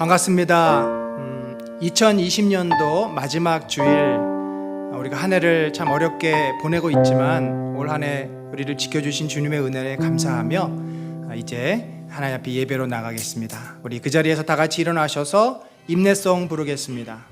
반갑습니다. 2020년도 마지막 주일, 우리가 한 해를 참 어렵게 보내고 있지만 올 한 해 우리를 지켜주신 주님의 은혜에 감사하며 이제 하나님 앞에 예배로 나가겠습니다. 우리 그 자리에서 다 같이 일어나셔서 임내송 부르겠습니다.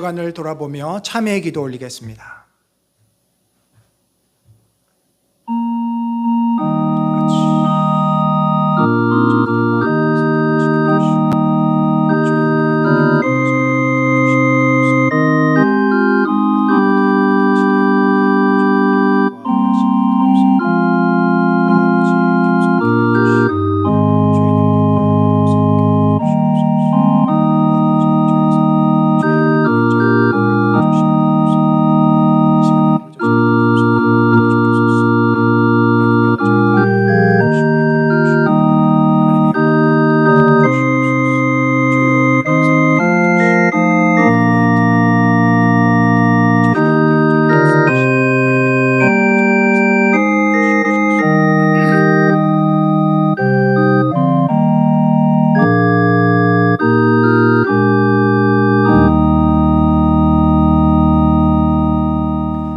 주간을 돌아보며 참회의 기도 올리겠습니다.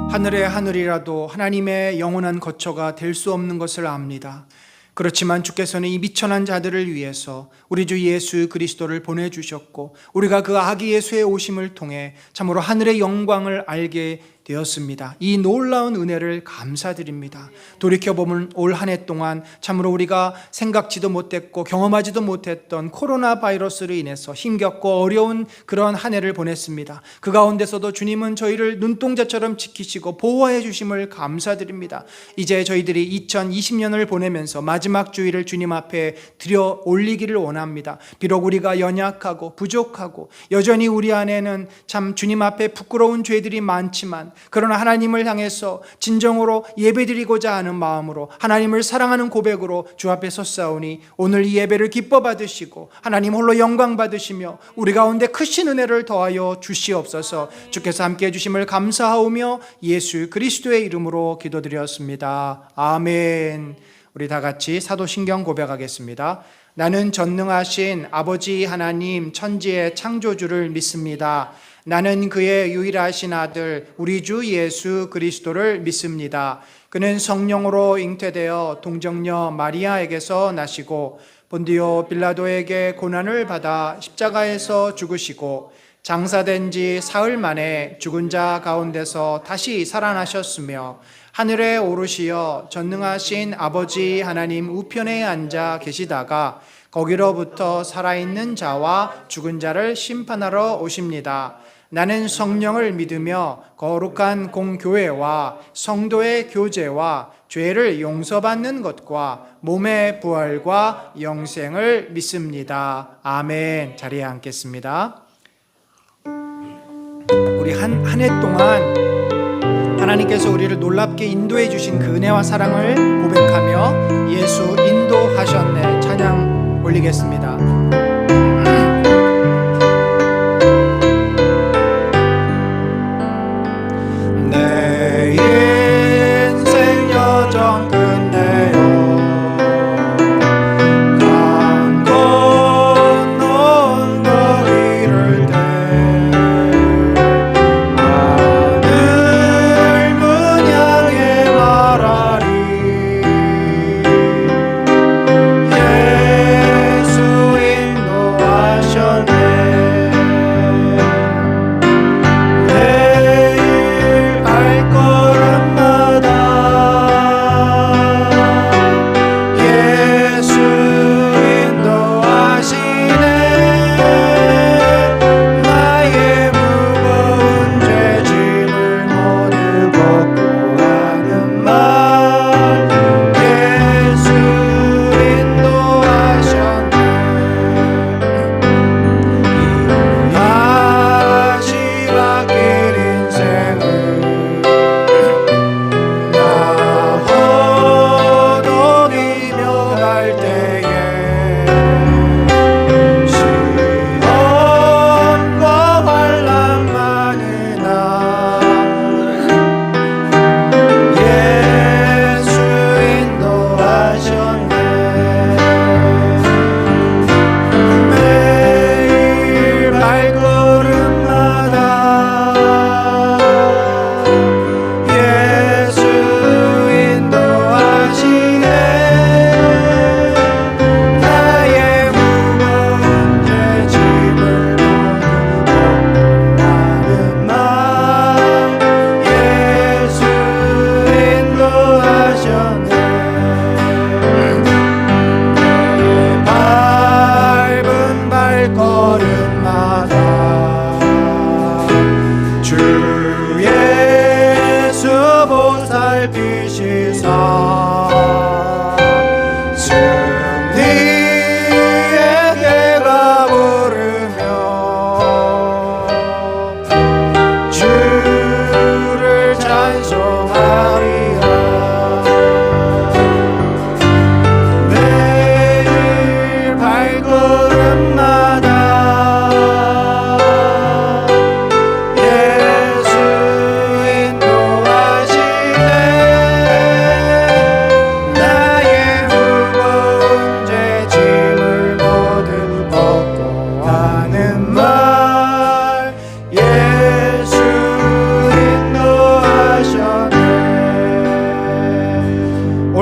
하늘의 하늘이라도 하나님의 영원한 거처가 될 수 없는 것을 압니다. 그렇지만 주께서는 이 미천한 자들을 위해서 우리 주 예수 그리스도를 보내주셨고 우리가 그 아기 예수의 오심을 통해 참으로 하늘의 영광을 알게 되었습니다. 이 놀라운 은혜를 감사드립니다. 돌이켜보면 올 한 해 동안 참으로 우리가 생각지도 못했고 경험하지도 못했던 코로나 바이러스로 인해서 힘겹고 어려운 그런 한 해를 보냈습니다. 그 가운데서도 주님은 저희를 눈동자처럼 지키시고 보호해 주심을 감사드립니다. 이제 저희들이 2020년을 보내면서 마지막 주일을 주님 앞에 드려 올리기를 원합니다. 비록 우리가 연약하고 부족하고 여전히 우리 안에는 참 주님 앞에 부끄러운 죄들이 많지만 그러나 하나님을 향해서 진정으로 예배드리고자 하는 마음으로 하나님을 사랑하는 고백으로 주 앞에 섰사오니 오늘 이 예배를 기뻐 받으시고 하나님 홀로 영광 받으시며 우리 가운데 크신 은혜를 더하여 주시옵소서. 주께서 함께해 주심을 감사하오며 예수 그리스도의 이름으로 기도드렸습니다. 아멘. 우리 다 같이 사도신경 고백하겠습니다. 나는 전능하신 아버지 하나님 천지의 창조주를 믿습니다. 나는 그의 유일하신 아들 우리 주 예수 그리스도를 믿습니다. 그는 성령으로 잉태되어 동정녀 마리아에게서 나시고 본디오 빌라도에게 고난을 받아 십자가에서 죽으시고 장사된 지 사흘 만에 죽은 자 가운데서 다시 살아나셨으며 하늘에 오르시어 전능하신 아버지 하나님 우편에 앉아 계시다가 거기로부터 살아있는 자와 죽은 자를 심판하러 오십니다. 나는 성령을 믿으며 거룩한 공교회와 성도의 교제와 죄를 용서받는 것과 몸의 부활과 영생을 믿습니다. 아멘. 자리에 앉겠습니다. 우리 한 해 동안 하나님께서 우리를 놀랍게 인도해 주신 그 은혜와 사랑을 고백하며 예수 인도하셨네 찬양 올리겠습니다.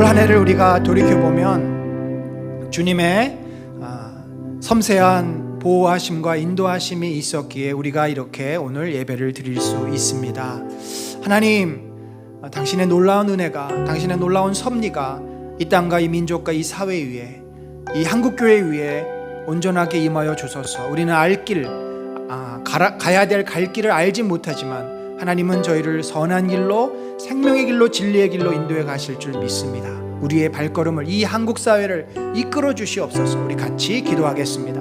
올 한 해를 우리가 돌이켜보면 주님의 섬세한 보호하심과 인도하심이 있었기에 우리가 이렇게 오늘 예배를 드릴 수 있습니다. 하나님, 당신의 놀라운 은혜가, 당신의 놀라운 섭리가 이 땅과 이 민족과 이 사회 위에, 이 한국교회 위에 온전하게 임하여 주소서. 우리는 가야 될 갈 길을 알지 못하지만 하나님은 저희를 선한 길로, 생명의 길로, 진리의 길로 인도해 가실 줄 믿습니다. 우리의 발걸음을, 이 한국 사회를 이끌어 주시옵소서. 우리 같이 기도하겠습니다.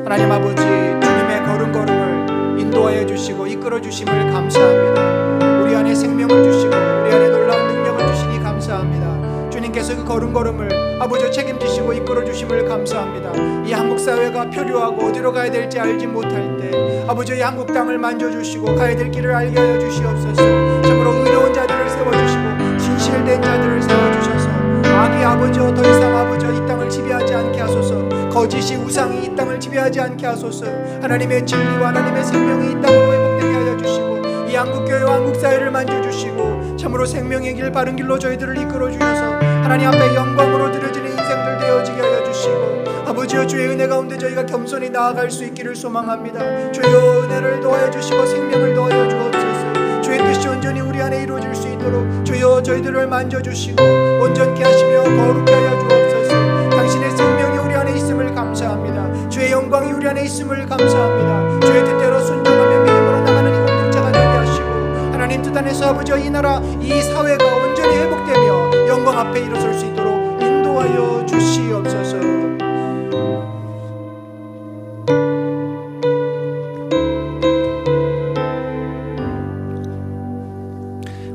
하나님 아버지, 주님의 걸음걸음을 인도하여 주시고 이끌어 주심을 감사합니다. 우리 안에 생명을 주시고 우리 안에 놀라운 능력을 주시니 감사합니다. 주님께서 그 걸음걸음을 아버지 책임지시고 이끌어 주심을 감사합니다. 이 한국 사회가 표류하고 어디로 가야 될지 알지 못할 때 아버지, 이 한국 땅을 만져주시고 가야 될 길을 알게 하여 주시옵소서. 참으로 의로운 자들을 세워주시고 진실된 자들을 세워주셔서 악이 아버지여 더 이상 아버지여 이 땅을 지배하지 않게 하소서. 거짓이, 우상이 이 땅을 지배하지 않게 하소서. 하나님의 진리와 하나님의 생명이 이 땅으로 회복되게 하여 주시고 이 한국교회와 한국사회를 만져주시고 참으로 생명의 길, 바른 길로 저희들을 이끌어 주셔서 하나님 앞에 영광으로 드려지는 인생들 되어지게 하여 주시고 아버지여, 주의 은혜 가운데 저희가 겸손히 나아갈 수 있기를 소망합니다. 주여 은혜를 더하여 주시고 생명을 더하여 주옵소서. 주의 뜻이 온전히 우리 안에 이루어질 수 있도록 주여 저희들을 만져주시고 온전케 하시며 거룩케 하여 주옵소서. 당신의 생명이 우리 안에 있음을 감사합니다. 주의 영광이 우리 안에 있음을 감사합니다. 주의 뜻대로 순종하며 믿음으로 나가는 이 공동체가 되게 하시고 하나님 뜻 안에서 아버지여 이 나라, 이 사회가 온전히 회복되며 영광 앞에 일어설 수 있도록 인도하여 주시옵소서.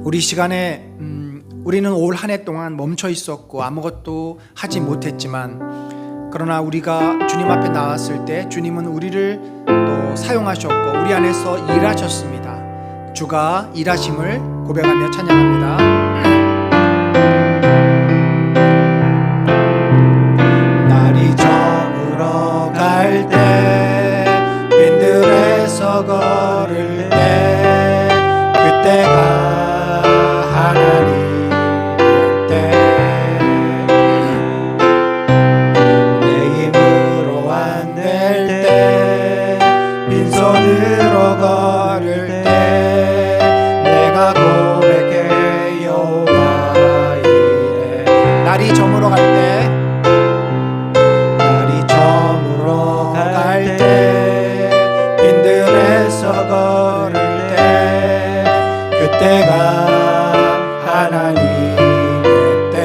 우리 시간에 우리는 올 한 해 동안 멈춰 있었고 아무것도 하지 못했지만 그러나 우리가 주님 앞에 나왔을 때 주님은 우리를 또 사용하셨고 우리 안에서 일하셨습니다. 주가 일하심을 고백하며 찬양합니다. 날이 저물어 갈 때 빈들에서 걸을 때 그때가 하나님 때 내 힘으로 안 될 때 빈손으로 걸을 때 내가 고백해 여호와 이래. 날이 저물어 갈 때, 날이 저물어 갈 때 빈들에서 걸을 때 그때가 하나님의 때.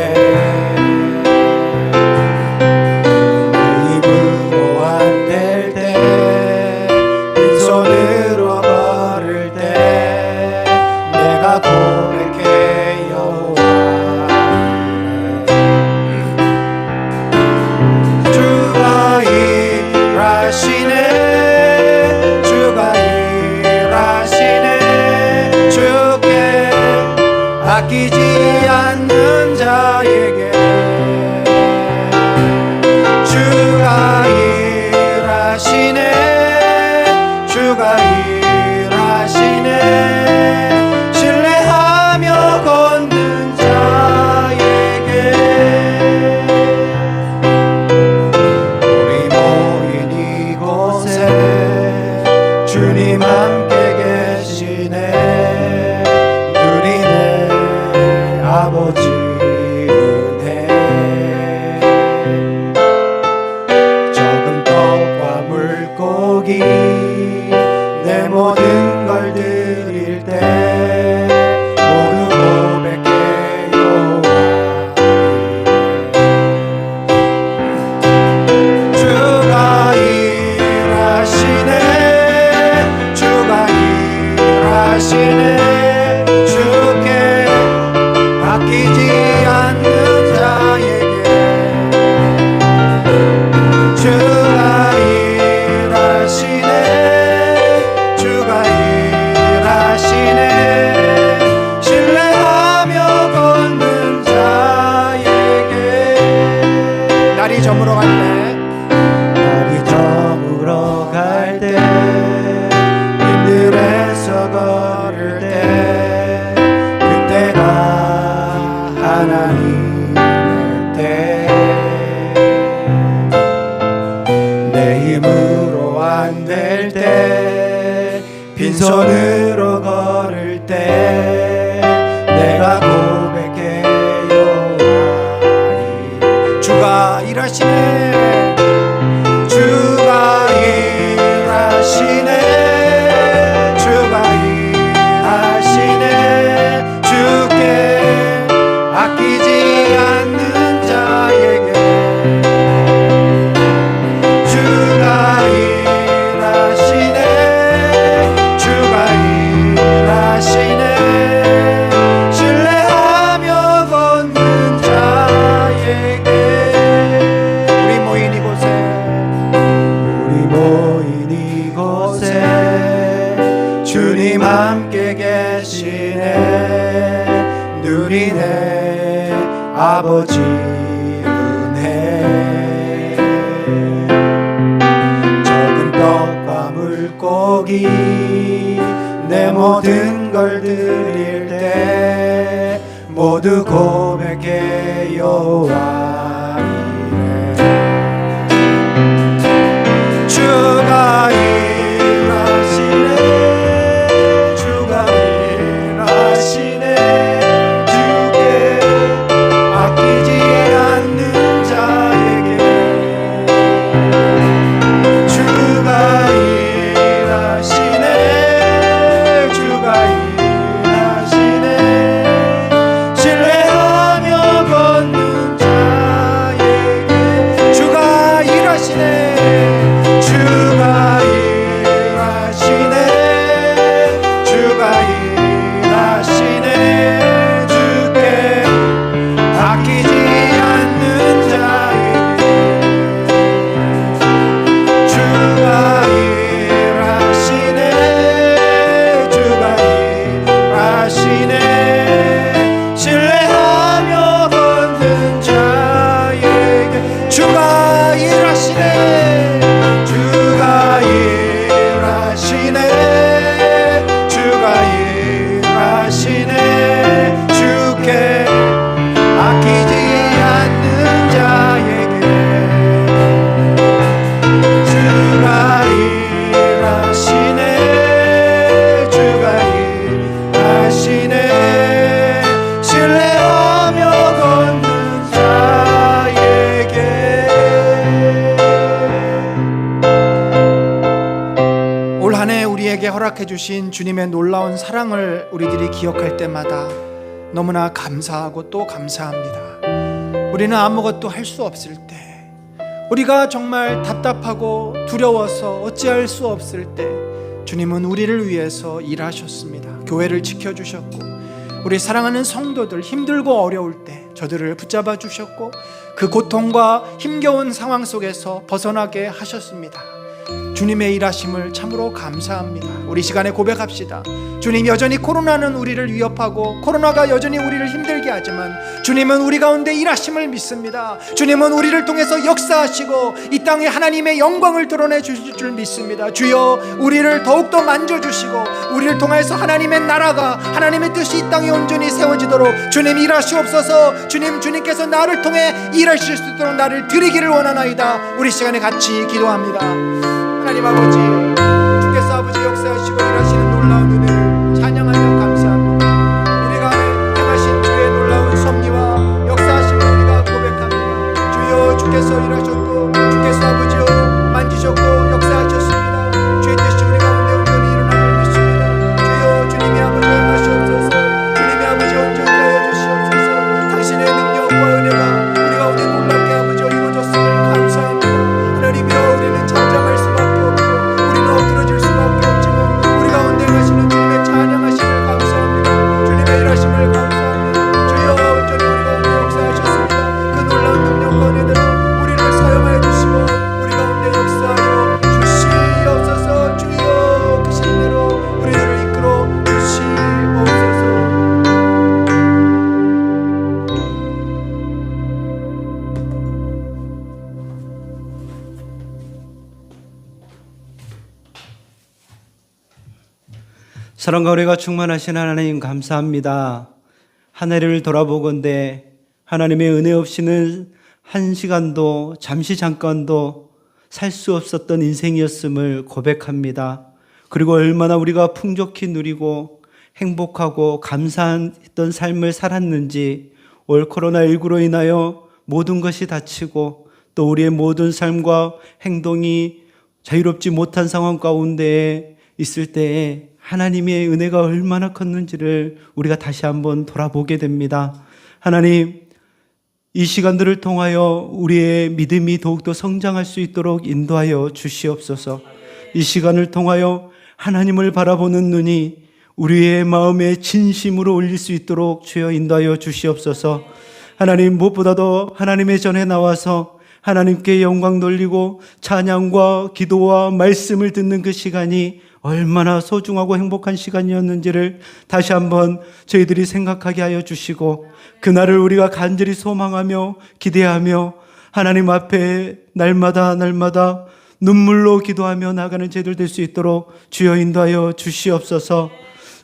내 입으로 안 될 때 빈손으로 걸을 때 내가 고백해 여호와 이래. 주가 일하시네, 주가 일하시네. 주께 아끼지 않는 자에게 주가 일하시네, 주가 일하시네. 신뢰하며 걷는 자에게 우리 모인 이곳에 주님 함께 계시네. 누리네 아버지 은혜. 적은 떡과 물고기 내 모든 걸 드릴 때 모두 고백해 여호와 이래. 주가 일하시네, 주가 일하시네. 주께 아끼지 않는 자에게 주가 일하시네, 주가 일하시네. 신뢰하며 걷는 자에게 날이 저물어 갈 때, 날이 저물어 갈 때 빈들에서 걸을 때 그때가 하나님 때 내 힘으로 안 될 때 빈손으로 걸을 때 내가 고백해요 하리. 주가 일하시네 주가 일하시네 주가 일하시네 주께 아끼지 않는 자에게 주가 일하시네 주가 일하시네 신뢰하며 걷는 자에게. 우리 모인 이곳에 주님 함께 계시네. 누리네 아버지 은혜. 적은 떡과 물고기 내 모든 걸 드릴 때 모두 고백해 여호와 이래. 주가 일하시네 주가 일하시네 주께 아끼지 않는 자에게 주가 일하시네 주가 일하시네 신뢰하며 걷는 자에게 주가 일하시네 주가 일하시네 주가 일하시네 주께 아끼지 않는 자에게 주가 일하시네 주가 일하시네 신뢰하며 걷는 자에게 주가 일하시네 주가 일하시네 주가 일하시네 주께 아끼지 않는 자에게 주가 일하시네 주가 일하시네 신뢰하며 걷는 자에게. 올 한 해 우리에게 허락해 주신 주님의 놀라운 사랑을 우리들이 기억할 때마다 너무나 감사하고 또 감사합니다. 우리는 아무것도 할 수 없을 때, 우리가 정말 답답하고 두려워서 어찌할 수 없을 때 주님은 우리를 위해서 일하셨습니다. 교회를 지켜주셨고 우리 사랑하는 성도들 힘들고 어려울 때 저들을 붙잡아 주셨고 그 고통과 힘겨운 상황 속에서 벗어나게 하셨습니다. 주님의 일하심을 참으로 감사합니다. 우리 시간에 고백합시다. 주님, 여전히 코로나는 우리를 위협하고 코로나가 여전히 우리를 힘들게 하지만 주님은 우리 가운데 일하심을 믿습니다. 주님은 우리를 통해서 역사하시고 이 땅에 하나님의 영광을 드러내 주실 줄 믿습니다. 주여, 우리를 더욱더 만져주시고 우리를 통해서 하나님의 나라가, 하나님의 뜻이 이 땅에 온전히 세워지도록 주님 일하시옵소서. 주님께서 나를 통해 일하실 수 있도록 나를 드리기를 원하나이다. 우리 시간에 같이 기도합니다. 하나님 아버지, 주께서 아버지 역사하시고 일하시는 놀라운 은혜를 찬양하며 감사합니다. 우리가 행하신 주의 놀라운 섭리와 역사하심을 우리가 고백합니다. 주여, 주께서 일하셨고 주께서 아버지여 만지셨고 역사하셨습니다. 주의 뜻이 우리 가운데 온전히 일어나길 믿습니다. 주여, 주님이 아버지 임하시옵소서. 주님이 아버지 온전히 하여 주시옵소서. 당신의 능력과 은혜가 우리 가운데 놀랍게 아버지여 이루어졌음을 감사합니다. 하나님이여, 우리는 잠잠할 수밖에 없고 우리는 엎드러질 수밖에 없지만 우리 가운데 하시는 주님의 찬양하심을 감사합니다. 주님의 일하심을 감사합니다. 주여, 온전히 우리 가운데 역사하셨습니다. 그 놀라운 능력과 은혜들을 우리를 사용하여 주시고 우리 가운데 역사하여 주시옵소서. 주여, 크신 은혜로 우리들을 이끌어 주시옵소서. 사랑과 은혜가 충만하신 하나님 감사합니다. 한 해를 돌아보건대 하나님의 은혜 없이는 한 시간도 잠깐도 살 수 없었던 인생이었음을 고백합니다. 그리고 얼마나 우리가 풍족히 누리고 행복하고 감사했던 삶을 살았는지 올 코로나19로 인하여 모든 것이 닫히고 또 우리의 모든 삶과 행동이 자유롭지 못한 상황 가운데 있을 때에 하나님의 은혜가 얼마나 컸는지를 우리가 다시 한번 돌아보게 됩니다. 하나님, 이 시간들을 통하여 우리의 믿음이 더욱더 성장할 수 있도록 인도하여 주시옵소서. 이 시간을 통하여 하나님을 바라보는 눈이 우리의 마음에 진심으로 올릴 수 있도록 주여 인도하여 주시옵소서. 하나님, 무엇보다도 하나님의 전에 나와서 하나님께 영광 돌리고 찬양과 기도와 말씀을 듣는 그 시간이 얼마나 소중하고 행복한 시간이었는지를 다시 한번 저희들이 생각하게 하여 주시고, 그날을 우리가 간절히 소망하며 기대하며 하나님 앞에 날마다 눈물로 기도하며 나가는 저희들 될 수 있도록 주여 인도하여 주시옵소서.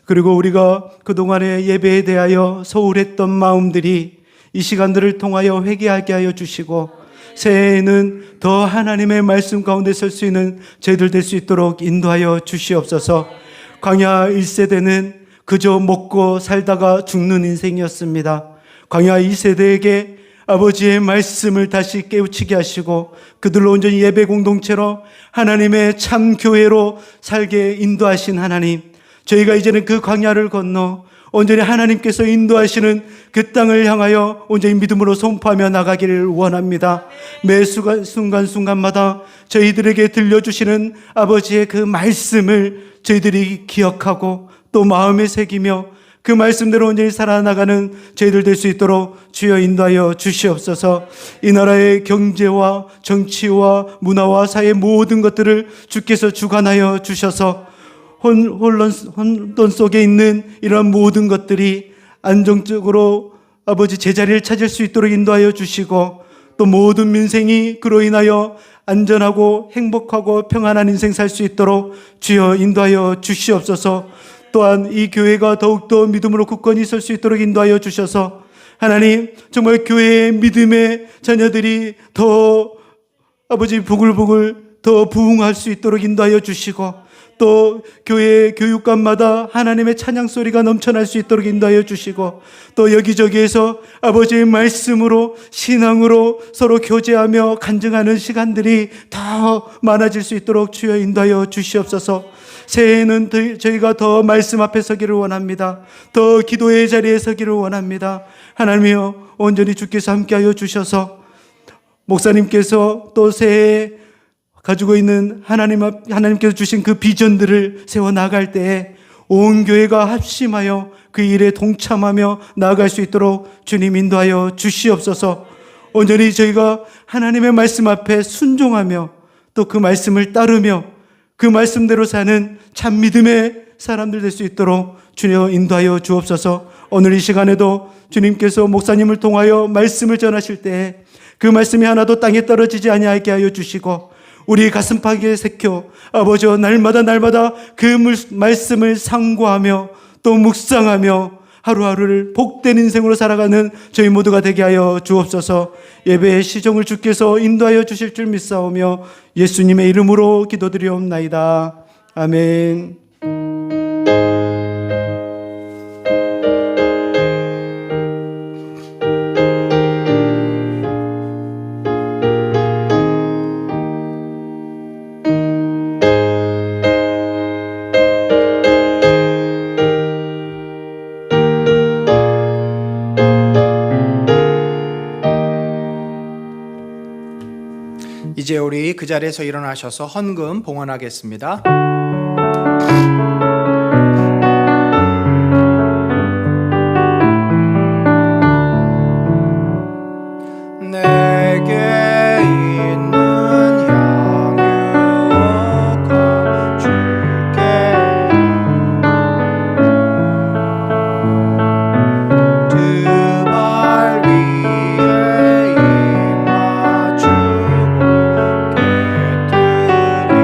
그리고 우리가 그동안의 예배에 대하여 소홀했던 마음들이 이 시간들을 통하여 회개하게 하여 주시고, 새해에는 더 하나님의 말씀 가운데 설 수 있는 저희들 될 수 있도록 인도하여 주시옵소서. 광야 1세대는 그저 먹고 살다가 죽는 인생이었습니다. 광야 2세대에게 아버지의 말씀을 다시 깨우치게 하시고 그들로 온전히 예배 공동체로 하나님의 참 교회로 살게 인도하신 하나님, 저희가 이제는 그 광야를 건너 온전히 하나님께서 인도하시는 그 땅을 향하여 온전히 믿음으로 선포하며 나가기를 원합니다. 매 순간마다 저희들에게 들려주시는 아버지의 그 말씀을 저희들이 기억하고 또 마음에 새기며 그 말씀대로 온전히 살아나가는 저희들 될 수 있도록 주여 인도하여 주시옵소서. 이 나라의 경제와 정치와 문화와 사회 모든 것들을 주께서 주관하여 주셔서 혼돈 속에 있는 이런 모든 것들이 안정적으로 아버지 제자리를 찾을 수 있도록 인도하여 주시고, 또 모든 민생이 그로 인하여 안전하고 행복하고 평안한 인생 살 수 있도록 주여 인도하여 주시옵소서. 또한 이 교회가 더욱더 믿음으로 굳건히 설 수 있도록 인도하여 주셔서 하나님, 정말 교회의 믿음의 자녀들이 더 아버지 부글부글 더 부흥할 수 있도록 인도하여 주시고, 또 교회 교육관마다 하나님의 찬양 소리가 넘쳐날 수 있도록 인도하여 주시고, 또 여기저기에서 아버지의 말씀으로 신앙으로 서로 교제하며 간증하는 시간들이 더 많아질 수 있도록 주여 인도하여 주시옵소서. 새해에는 저희가 더 말씀 앞에 서기를 원합니다. 더 기도의 자리에 서기를 원합니다. 하나님이여, 온전히 주께서 함께하여 주셔서 목사님께서 또 새해에 가지고 있는 하나님께서 주신 그 비전들을 세워나갈 때에 온 교회가 합심하여 그 일에 동참하며 나아갈 수 있도록 주님 인도하여 주시옵소서. 온전히 저희가 하나님의 말씀 앞에 순종하며 또 그 말씀을 따르며 그 말씀대로 사는 참 믿음의 사람들 될 수 있도록 주님 인도하여 주옵소서. 오늘 이 시간에도 주님께서 목사님을 통하여 말씀을 전하실 때에 그 말씀이 하나도 땅에 떨어지지 아니하게 하여 주시고, 우리 가슴팍에 새겨 아버지와 날마다 그 말씀을 상고하며 또 묵상하며 하루하루를 복된 인생으로 살아가는 저희 모두가 되게 하여 주옵소서. 예배의 시종을 주께서 인도하여 주실 줄 믿사오며 예수님의 이름으로 기도드리옵나이다. 아멘. 이제 우리 그 자리에서 일어나셔서 헌금 봉헌하겠습니다. 내게 있는 향유가 주께 두 발 위에 임마주고 깨뜨립니다.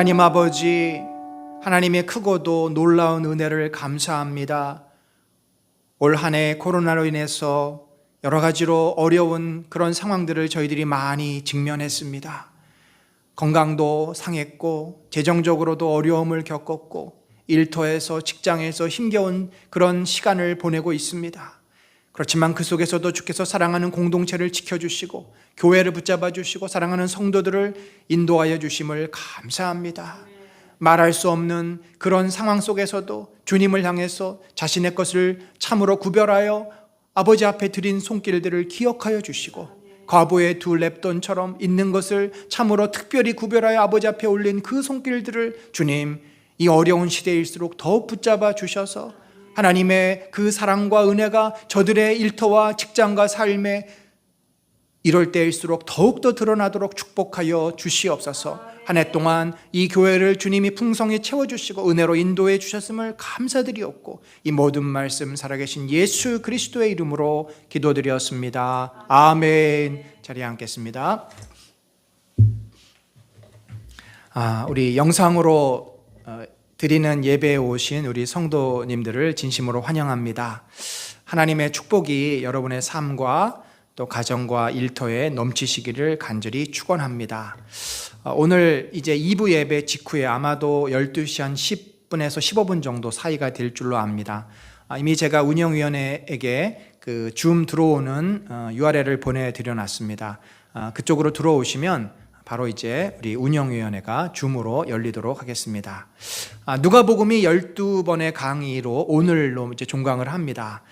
하나님 아버지, 하나님의 크고도 놀라운 은혜를 감사합니다. 올 한 해 코로나로 인해서 여러 가지로 어려운 그런 상황들을 저희들이 많이 직면했습니다. 건강도 상했고 재정적으로도 어려움을 겪었고 일터에서 직장에서 힘겨운 그런 시간을 보내고 있습니다. 그렇지만 그 속에서도 주께서 사랑하는 공동체를 지켜주시고 교회를 붙잡아 주시고 사랑하는 성도들을 인도하여 주심을 감사합니다. 말할 수 없는 그런 상황 속에서도 주님을 향해서 자신의 것을 참으로 구별하여 아버지 앞에 드린 손길들을 기억하여 주시고 과부의 두 렙돈처럼 있는 것을 참으로 특별히 구별하여 아버지 앞에 올린 그 손길들을 주님, 이 어려운 시대일수록 더욱 붙잡아 주셔서 하나님의 그 사랑과 은혜가 저들의 일터와 직장과 삶에 이럴 때일수록 더욱더 드러나도록 축복하여 주시옵소서. 한 해 동안 이 교회를 주님이 풍성히 채워주시고 은혜로 인도해 주셨음을 감사드리옵고 이 모든 말씀 살아계신 예수 그리스도의 이름으로 기도드렸습니다. 아멘. 자리에 앉겠습니다. 우리 영상으로 드리는 예배에 오신 우리 성도님들을 진심으로 환영합니다. 하나님의 축복이 여러분의 삶과 또 가정과 일터에 넘치시기를 간절히 축원합니다. 오늘 이제 2부 예배 직후에 아마도 12시 한 10분에서 15분 정도 사이가 될 줄로 압니다. 이미 제가 운영위원회에게 그 줌 들어오는 URL을 보내드려 놨습니다. 그쪽으로 들어오시면 바로 이제 우리 운영위원회가 줌으로 열리도록 하겠습니다. 누가복음이 12번의 강의로 오늘로 이제 종강을 합니다.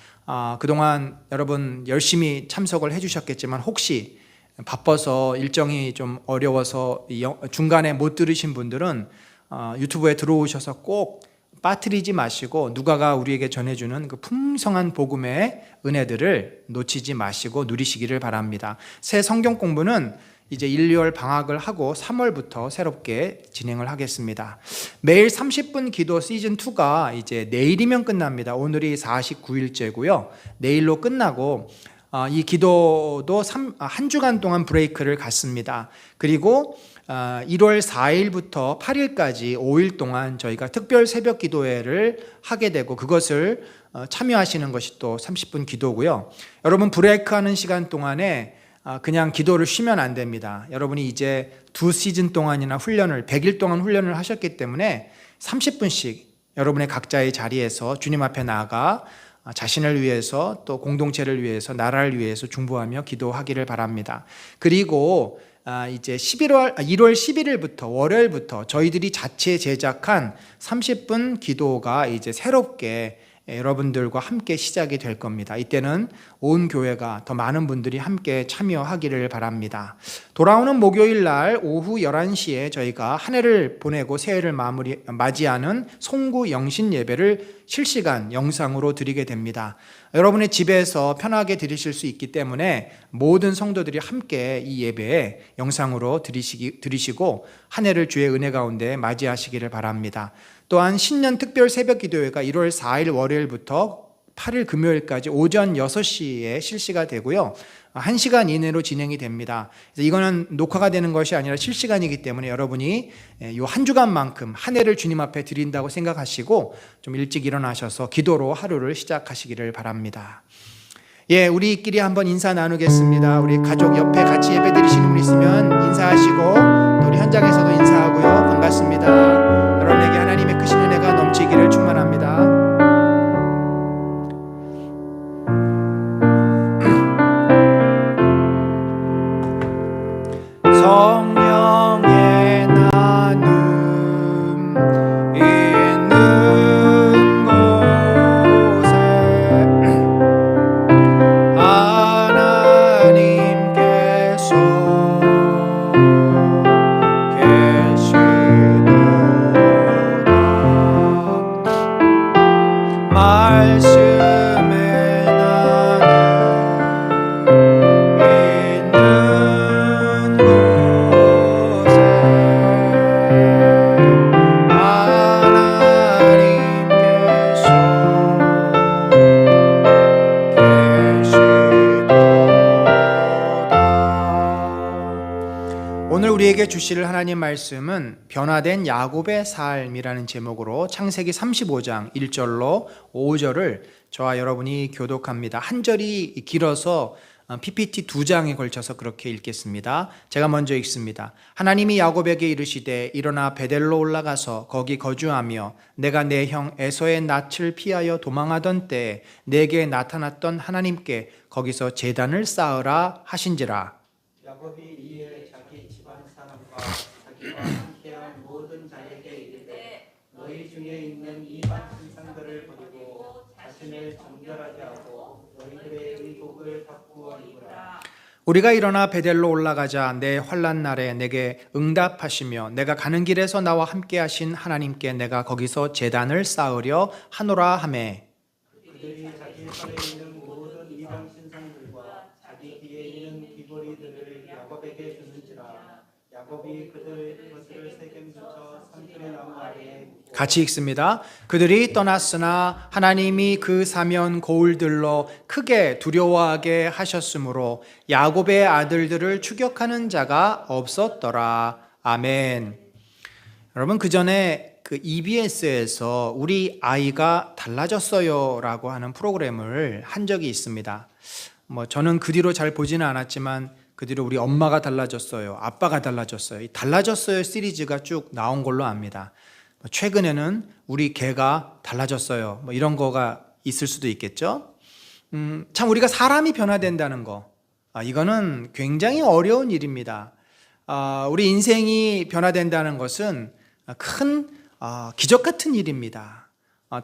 그동안 여러분 열심히 참석을 해주셨겠지만 혹시 바빠서 일정이 좀 어려워서 중간에 못 들으신 분들은 유튜브에 들어오셔서 꼭 빠뜨리지 마시고 누가가 우리에게 전해주는 그 풍성한 복음의 은혜들을 놓치지 마시고 누리시기를 바랍니다. 새 성경 공부는 이제 1, 2월 방학을 하고 3월부터 새롭게 진행을 하겠습니다. 매일 30분 기도 시즌2가 이제 내일이면 끝납니다. 오늘이 49일째고요. 내일로 끝나고 이 기도도 한 주간 동안 브레이크를 갖습니다. 그리고 1월 4일부터 8일까지 5일 동안 저희가 특별 새벽 기도회를 하게 되고 그것을 참여하시는 것이 또 30분 기도고요. 여러분 브레이크하는 시간 동안에 그냥 기도를 쉬면 안 됩니다. 여러분이 이제 2시즌 동안이나 훈련을 100일 동안 훈련을 하셨기 때문에 30분씩 여러분의 각자의 자리에서 주님 앞에 나아가 자신을 위해서 또 공동체를 위해서 나라를 위해서 중보하며 기도하기를 바랍니다. 그리고 이제 1월 11일부터 월요일부터 저희들이 자체 제작한 30분 기도가 이제 새롭게 여러분들과 함께 시작이 될 겁니다. 이때는 온 교회가 더 많은 분들이 함께 참여하기를 바랍니다. 돌아오는 목요일 날 오후 11시에 저희가 한 해를 보내고 새해를 맞이하는 송구 영신 예배를 실시간 영상으로 드리게 됩니다. 여러분의 집에서 편하게 드리실 수 있기 때문에 모든 성도들이 함께 이 예배에 영상으로 들으시고 한 해를 주의 은혜 가운데 맞이하시기를 바랍니다. 또한 신년 특별 새벽 기도회가 1월 4일 월요일부터 8일 금요일까지 오전 6시에 실시가 되고요. 1시간 이내로 진행이 됩니다. 그래서 이거는 녹화가 되는 것이 아니라 실시간이기 때문에 여러분이 이 한 주간만큼 한 해를 주님 앞에 드린다고 생각하시고 좀 일찍 일어나셔서 기도로 하루를 시작하시기를 바랍니다. 우리끼리 한번 인사 나누겠습니다. 우리 가족 옆에 같이 예배 드리시는 분 있으면 인사하시고 또 우리 현장에서도 인사하고요. 반갑습니다. 여러분에게 하나님의 크신 은혜가 넘치기를 축원합니다. 성령의 나눔 있는 곳에 하나님께서 계시도다. 말씀의 나눔 있는 곳 오늘 우리에게 주실 하나님 말씀은 변화된 야곱의 삶이라는 제목으로 창세기 35장 1절로 5절을 저와 여러분이 교독합니다. 한 절이 길어서 PPT 2장에 걸쳐서 그렇게 읽겠습니다. 제가 먼저 읽습니다. 하나님이 야곱에게 이르시되 일어나 베델로 올라가서 거기 거주하며 내가 내 형 에서의 낯을 피하여 도망하던 때에 내게 나타났던 하나님께 거기서 제단을 쌓으라 하신지라. 야곱이 이에 자기 집안 사람과 자기와 함께한 모든 자에게 이르되 너희 중에 있는 이방 신상들을 버리고 자신을 정결하게 하고 너희들의 의복을 바꾸어 입으라. 우리가 일어나 베델로 올라가자 내 환난 날에 내게 응답하시며 내가 가는 길에서 나와 함께 하신 하나님께 내가 거기서 제단을 쌓으려 하노라 하매 그들이 자기 손에 있는 모든 이방 신상들과 자기 뒤에 있는 귀걸이들을 야곱에게 주는지라. 야곱이 그것을 세겜 붙여 산들의 나무 아래에 같이 읽습니다. 그들이 떠났으나 하나님이 그 사면 고울들로 크게 두려워하게 하셨으므로 야곱의 아들들을 추격하는 자가 없었더라. 아멘. 여러분, 그 전에 그 EBS에서 우리 아이가 달라졌어요라고 하는 프로그램을 한 적이 있습니다. 저는 그 뒤로 잘 보지는 않았지만 그 뒤로 우리 엄마가 달라졌어요, 아빠가 달라졌어요, 이 달라졌어요 시리즈가 쭉 나온 걸로 압니다. 최근에는 우리 개가 달라졌어요, 이런 거가 있을 수도 있겠죠. 참 우리가 사람이 변화된다는 거, 이거는 굉장히 어려운 일입니다. 우리 인생이 변화된다는 것은 큰 기적 같은 일입니다.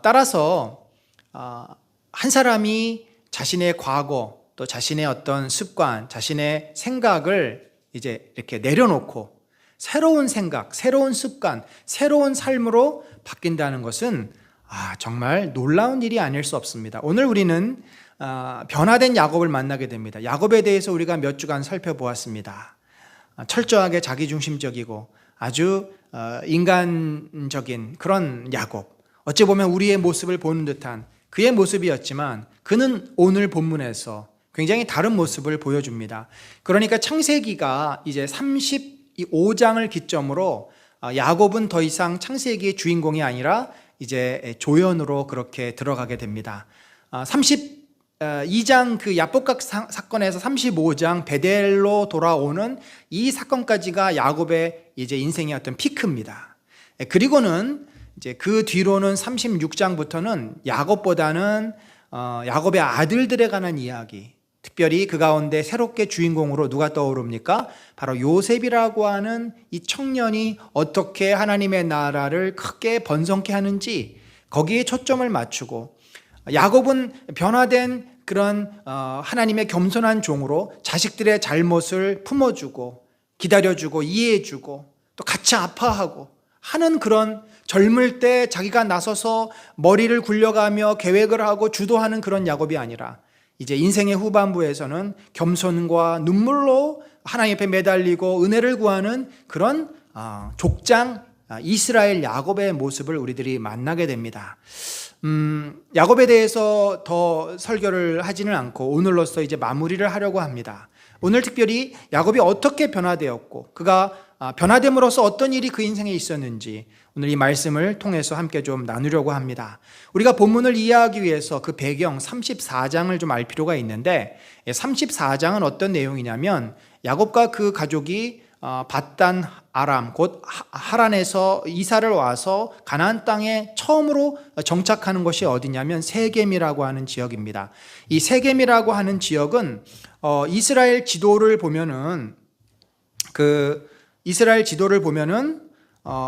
따라서 한 사람이 자신의 과거 또 자신의 어떤 습관, 자신의 생각을 이제 이렇게 내려놓고 새로운 생각, 새로운 습관, 새로운 삶으로 바뀐다는 것은 정말 놀라운 일이 아닐 수 없습니다. 오늘 우리는 변화된 야곱을 만나게 됩니다. 야곱에 대해서 우리가 몇 주간 살펴보았습니다. 철저하게 자기중심적이고 아주 인간적인 그런 야곱, 어찌 보면 우리의 모습을 보는 듯한 그의 모습이었지만 그는 오늘 본문에서 굉장히 다른 모습을 보여줍니다. 그러니까 창세기가 이제 35장을 기점으로 야곱은 더 이상 창세기의 주인공이 아니라 이제 조연으로 그렇게 들어가게 됩니다. 32장 그 야복각 사건에서 35장 베델로 돌아오는 이 사건까지가 야곱의 이제 인생의 어떤 피크입니다. 그리고는 이제 그 뒤로는 36장부터는 야곱보다는 야곱의 아들들에 관한 이야기, 특별히 그 가운데 새롭게 주인공으로 누가 떠오릅니까? 바로 요셉이라고 하는 이 청년이 어떻게 하나님의 나라를 크게 번성케 하는지 거기에 초점을 맞추고, 야곱은 변화된 그런 하나님의 겸손한 종으로 자식들의 잘못을 품어주고 기다려주고 이해해주고 또 같이 아파하고 하는 그런, 젊을 때 자기가 나서서 머리를 굴려가며 계획을 하고 주도하는 그런 야곱이 아니라 이제 인생의 후반부에서는 겸손과 눈물로 하나님 앞에 매달리고 은혜를 구하는 그런 족장 이스라엘 야곱의 모습을 우리들이 만나게 됩니다. 야곱에 대해서 더 설교를 하지는 않고 오늘로써 이제 마무리를 하려고 합니다. 오늘 특별히 야곱이 어떻게 변화되었고 그가 변화됨으로써 어떤 일이 그 인생에 있었는지 오늘 이 말씀을 통해서 함께 좀 나누려고 합니다. 우리가 본문을 이해하기 위해서 그 배경 34장을 좀 알 필요가 있는데, 34장은 어떤 내용이냐면 야곱과 그 가족이 밧단 아람 곧 하란에서 이사를 와서 가나안 땅에 처음으로 정착하는 곳이 어디냐면 세겜이라고 하는 지역입니다. 이 세겜이라고 하는 지역은 이스라엘 지도를 보면은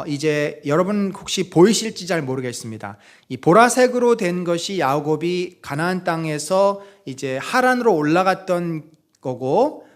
이제 여러분 혹시 보이실지 잘 모르겠습니다. 이 보라색으로 된 것이 야곱이 가나안 땅에서 이제 하란으로 올라갔던 거고,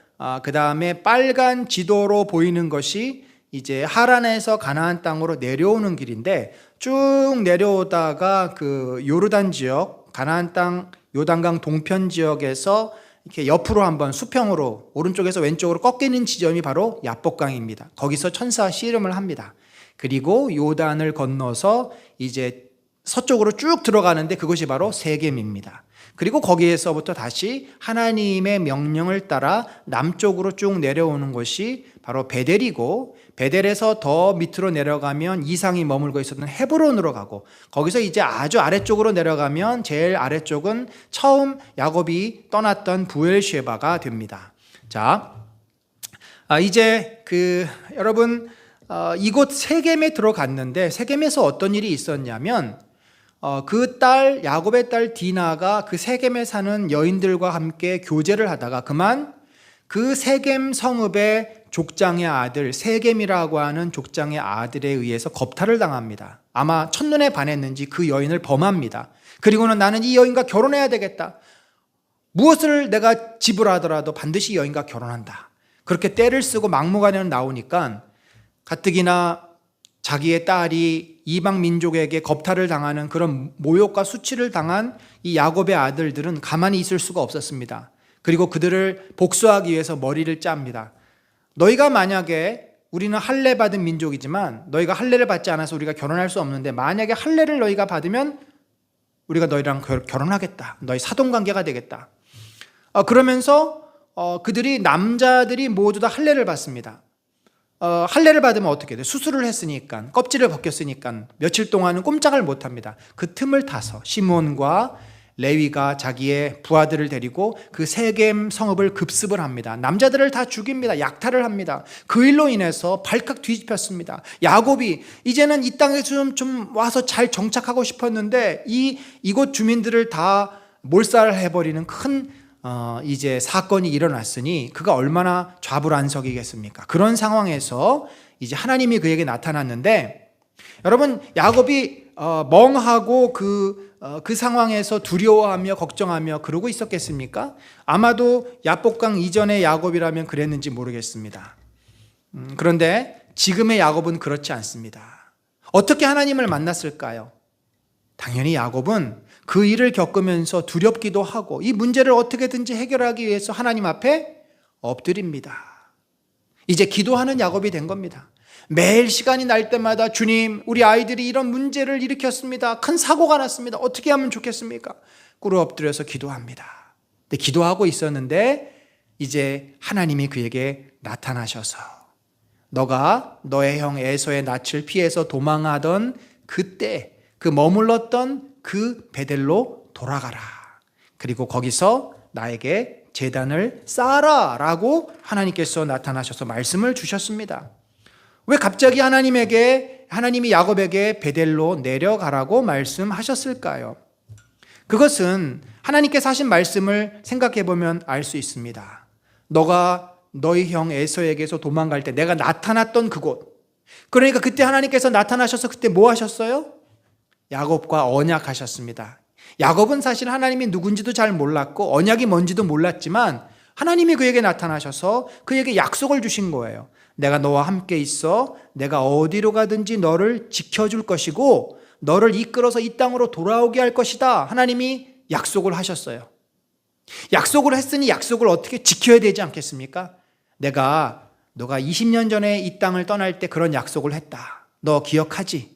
그 다음에 빨간 지도로 보이는 것이 이제 하란에서 가나안 땅으로 내려오는 길인데, 쭉 내려오다가 그 요르단 지역, 가나안 땅 요단강 동편 지역에서 이렇게 옆으로 한번 수평으로 오른쪽에서 왼쪽으로 꺾이는 지점이 바로 야복강입니다. 거기서 천사 씨름을 합니다. 그리고 요단을 건너서 이제 서쪽으로 쭉 들어가는데 그것이 바로 세겜입니다. 그리고 거기에서부터 다시 하나님의 명령을 따라 남쪽으로 쭉 내려오는 곳이 바로 베델이고, 베델에서 더 밑으로 내려가면 이상이 머물고 있었던 헤브론으로 가고, 거기서 이제 아주 아래쪽으로 내려가면 제일 아래쪽은 처음 야곱이 떠났던 부엘쉐바가 됩니다. 자, 이제 여러분 이곳 세겜에 들어갔는데, 세겜에서 어떤 일이 있었냐면 그 딸, 야곱의 딸 디나가 그 세겜에 사는 여인들과 함께 교제를 하다가 그만 그 세겜 성읍의 족장의 아들, 세겜이라고 하는 족장의 아들에 의해서 겁탈을 당합니다. 아마 첫눈에 반했는지 그 여인을 범합니다. 그리고는 나는 이 여인과 결혼해야 되겠다. 무엇을 내가 지불하더라도 반드시 여인과 결혼한다. 그렇게 떼를 쓰고 막무가내로 나오니까 가뜩이나 자기의 딸이 이방 민족에게 겁탈을 당하는 그런 모욕과 수치를 당한 이 야곱의 아들들은 가만히 있을 수가 없었습니다. 그리고 그들을 복수하기 위해서 머리를 짭니다. 너희가 만약에, 우리는 할례 받은 민족이지만 너희가 할례를 받지 않아서 우리가 결혼할 수 없는데, 만약에 할례를 너희가 받으면 우리가 너희랑 결혼하겠다. 너희 사돈관계가 되겠다. 그러면서 그들이, 남자들이 모두 다 할례를 받습니다. 할례를 받으면 어떻게 돼? 수술을 했으니까, 껍질을 벗겼으니까 며칠 동안은 꼼짝을 못합니다. 그 틈을 타서 시몬과 레위가 자기의 부하들을 데리고 그 세겜 성읍을 급습을 합니다. 남자들을 다 죽입니다. 약탈을 합니다. 그 일로 인해서 발칵 뒤집혔습니다. 야곱이 이제는 이 땅에 좀 와서 잘 정착하고 싶었는데 이곳 주민들을 다 몰살해버리는 큰 이제 사건이 일어났으니 그가 얼마나 좌불안석이겠습니까? 그런 상황에서 이제 하나님이 그에게 나타났는데, 여러분, 야곱이 멍하고 그 상황에서 두려워하며 걱정하며 그러고 있었겠습니까? 아마도 야복강 이전의 야곱이라면 그랬는지 모르겠습니다. 그런데 지금의 야곱은 그렇지 않습니다. 어떻게 하나님을 만났을까요? 당연히 야곱은 그 일을 겪으면서 두렵기도 하고 이 문제를 어떻게든지 해결하기 위해서 하나님 앞에 엎드립니다. 이제 기도하는 야곱이 된 겁니다. 매일 시간이 날 때마다 주님, 우리 아이들이 이런 문제를 일으켰습니다. 큰 사고가 났습니다. 어떻게 하면 좋겠습니까? 꿇어 엎드려서 기도합니다. 근데 기도하고 있었는데 이제 하나님이 그에게 나타나셔서 너가 너의 형 에서의 낯을 피해서 도망하던 그때 그 머물렀던 그 베델로 돌아가라. 그리고 거기서 나에게 제단을 쌓아라 라고 하나님께서 나타나셔서 말씀을 주셨습니다. 왜 갑자기 하나님이 야곱에게 베델로 내려가라고 말씀하셨을까요? 그것은 하나님께서 하신 말씀을 생각해 보면 알 수 있습니다. 너가 너희 형 에서에게서 도망갈 때 내가 나타났던 그곳, 그러니까 그때 하나님께서 나타나셔서 그때 뭐 하셨어요? 야곱과 언약하셨습니다. 야곱은 사실 하나님이 누군지도 잘 몰랐고 언약이 뭔지도 몰랐지만 하나님이 그에게 나타나셔서 그에게 약속을 주신 거예요. 내가 너와 함께 있어 내가 어디로 가든지 너를 지켜줄 것이고 너를 이끌어서 이 땅으로 돌아오게 할 것이다. 하나님이 약속을 하셨어요. 약속을 했으니 약속을 어떻게 지켜야 되지 않겠습니까? 너가 20년 전에 이 땅을 떠날 때 그런 약속을 했다. 너 기억하지?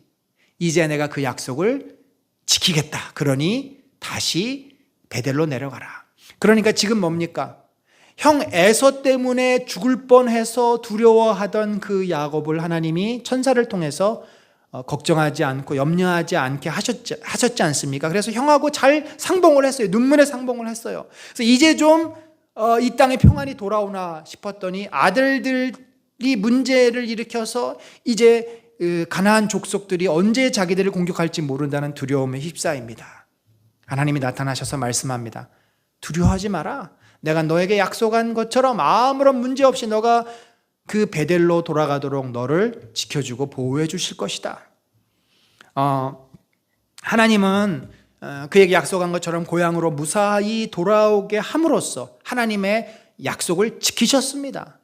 이제 내가 그 약속을 지키겠다. 그러니 다시 베델로 내려가라. 그러니까 지금 뭡니까? 형 에서 때문에 죽을 뻔해서 두려워하던 그 야곱을 하나님이 천사를 통해서 걱정하지 않고 염려하지 않게 하셨지 않습니까? 그래서 형하고 잘 상봉을 했어요. 눈물의 상봉을 했어요. 그래서 이제 좀 이 땅에 평안이 돌아오나 싶었더니 아들들이 문제를 일으켜서 이제 가나안 족속들이 언제 자기들을 공격할지 모른다는 두려움에 휩싸입니다. 하나님이 나타나셔서 말씀합니다. 두려워하지 마라. 내가 너에게 약속한 것처럼 아무런 문제 없이 너가 그 베델로 돌아가도록 너를 지켜주고 보호해 주실 것이다. 하나님은 그에게 약속한 것처럼 고향으로 무사히 돌아오게 함으로써 하나님의 약속을 지키셨습니다.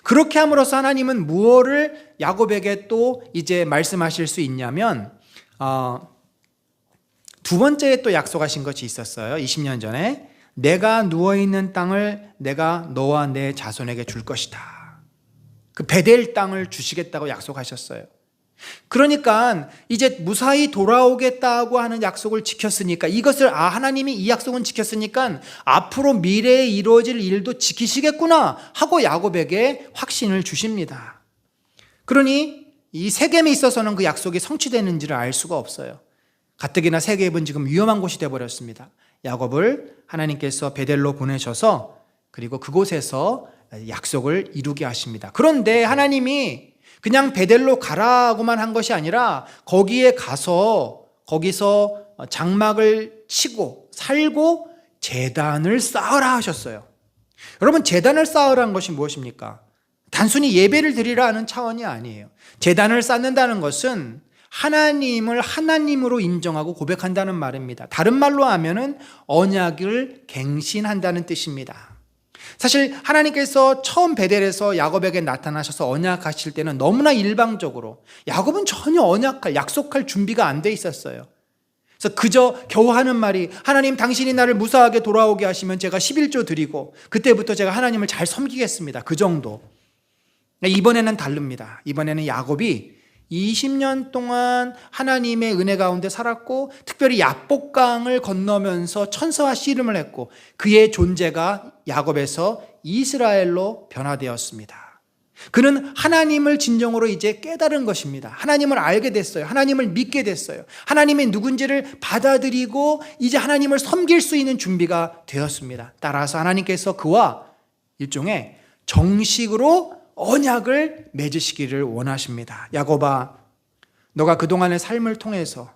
그렇게 함으로써 하나님은 무엇을 야곱에게 또 이제 말씀하실 수 있냐면 두 번째 또 약속하신 것이 있었어요. 20년 전에 내가 누워있는 땅을 내가 너와 내 자손에게 줄 것이다. 그 베델 땅을 주시겠다고 약속하셨어요. 그러니까 이제 무사히 돌아오겠다고 하는 약속을 지켰으니까 이것을 하나님이 이 약속은 지켰으니까 앞으로 미래에 이루어질 일도 지키시겠구나 하고 야곱에게 확신을 주십니다. 그러니 이 세겜에 있어서는 그 약속이 성취되는지를 알 수가 없어요. 가뜩이나 세겜은 지금 위험한 곳이 되어버렸습니다. 야곱을 하나님께서 베델로 보내셔서 그리고 그곳에서 약속을 이루게 하십니다. 그런데 하나님이 그냥 베델로 가라고만 한 것이 아니라 거기에 가서 거기서 장막을 치고 살고 제단을 쌓으라 하셨어요. 여러분, 제단을 쌓으라는 것이 무엇입니까? 단순히 예배를 드리라 하는 차원이 아니에요. 제단을 쌓는다는 것은 하나님을 하나님으로 인정하고 고백한다는 말입니다. 다른 말로 하면은 언약을 갱신한다는 뜻입니다. 사실 하나님께서 처음 베델에서 야곱에게 나타나셔서 언약하실 때는 너무나 일방적으로 야곱은 전혀 약속할 준비가 안 돼 있었어요. 그래서 그저 겨우 하는 말이 하나님 당신이 나를 무사하게 돌아오게 하시면 제가 11조 드리고 그때부터 제가 하나님을 잘 섬기겠습니다. 그 정도. 이번에는 다릅니다. 이번에는 야곱이 20년 동안 하나님의 은혜 가운데 살았고 특별히 야복강을 건너면서 천사와 씨름을 했고 그의 존재가 야곱에서 이스라엘로 변화되었습니다. 그는 하나님을 진정으로 이제 깨달은 것입니다. 하나님을 알게 됐어요. 하나님을 믿게 됐어요. 하나님의 누군지를 받아들이고 이제 하나님을 섬길 수 있는 준비가 되었습니다. 따라서 하나님께서 그와 일종의 정식으로 언약을 맺으시기를 원하십니다. 야곱아, 너가 그동안의 삶을 통해서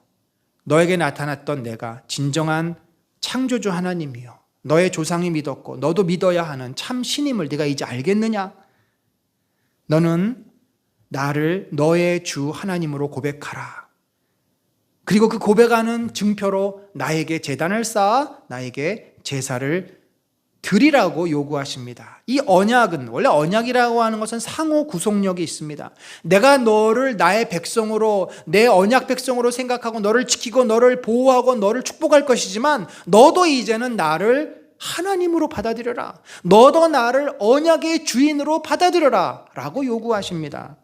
너에게 나타났던 내가 진정한 창조주 하나님이요 너의 조상이 믿었고 너도 믿어야 하는 참 신임을 네가 이제 알겠느냐? 너는 나를 너의 주 하나님으로 고백하라. 그리고 그 고백하는 증표로 나에게 제단을 쌓아 나에게 제사를 드리라고 요구하십니다. 이 언약은 원래 언약이라고 하는 것은 상호 구속력이 있습니다. 내가 너를 나의 백성으로 내 언약 백성으로 생각하고 너를 지키고 너를 보호하고 너를 축복할 것이지만 너도 이제는 나를 하나님으로 받아들여라. 너도 나를 언약의 주인으로 받아들여라 라고 요구하십니다.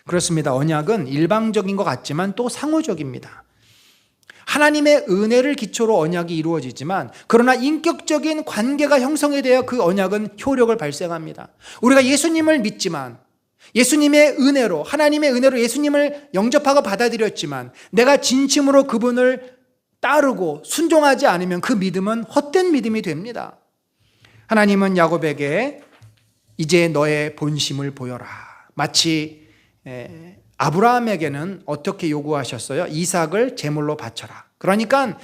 그렇습니다. 언약은 일방적인 것 같지만 또 상호적입니다. 하나님의 은혜를 기초로 언약이 이루어지지만 그러나 인격적인 관계가 형성이 되어 그 언약은 효력을 발생합니다. 우리가 예수님을 믿지만 예수님의 은혜로 하나님의 은혜로 예수님을 영접하고 받아들였지만 내가 진심으로 그분을 따르고 순종하지 않으면 그 믿음은 헛된 믿음이 됩니다. 하나님은 야곱에게 이제 너의 본심을 보여라. 마치 아브라함에게는 어떻게 요구하셨어요? 이삭을 제물로 바쳐라. 그러니까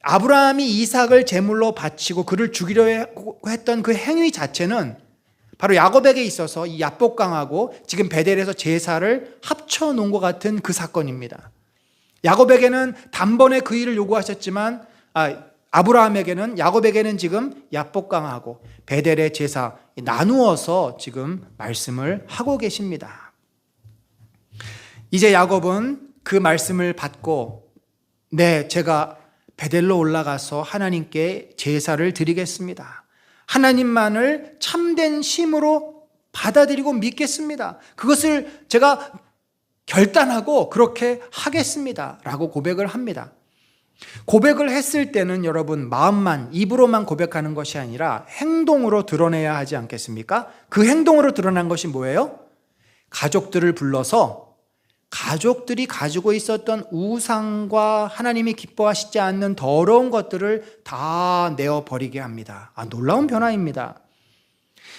아브라함이 이삭을 제물로 바치고 그를 죽이려 했던 그 행위 자체는 바로 야곱에게 있어서 이 야복강하고 지금 베델에서 제사를 합쳐놓은 것 같은 그 사건입니다. 야곱에게는 단번에 그 일을 요구하셨지만 야곱에게는 지금 야복강하고 베델의 제사 나누어서 지금 말씀을 하고 계십니다. 이제 야곱은 그 말씀을 받고 제가 베델로 올라가서 하나님께 제사를 드리겠습니다. 하나님만을 참된 심으로 받아들이고 믿겠습니다. 그것을 제가 결단하고 그렇게 하겠습니다 라고 고백을 합니다. 고백을 했을 때는 여러분 마음만 입으로만 고백하는 것이 아니라 행동으로 드러내야 하지 않겠습니까? 그 행동으로 드러난 것이 뭐예요? 가족들을 불러서 가족들이 가지고 있었던 우상과 하나님이 기뻐하시지 않는 더러운 것들을 다 내어버리게 합니다. 놀라운 변화입니다.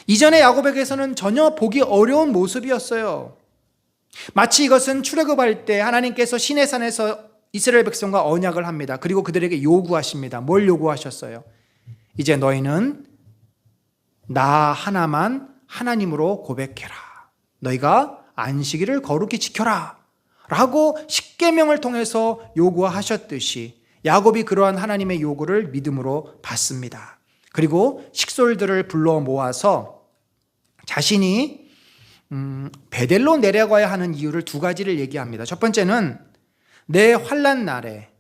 이전에 야곱에게서는 전혀 보기 어려운 모습이었어요. 마치 이것은 출애굽할 때 하나님께서 시내산에서 이스라엘 백성과 언약을 합니다. 그리고 그들에게 요구하십니다. 뭘 요구하셨어요? 이제 너희는 나 하나만 하나님으로 고백해라. 너희가 안식일을 거룩히 지켜라 라고 십계명을 통해서 요구하셨듯이 야곱이 그러한 하나님의 요구를 믿음으로 받습니다. 그리고 식솔들을 불러 모아서 자신이 베델로 내려가야 하는 이유를 두 가지를 얘기합니다. 첫 번째는 내 환난 날에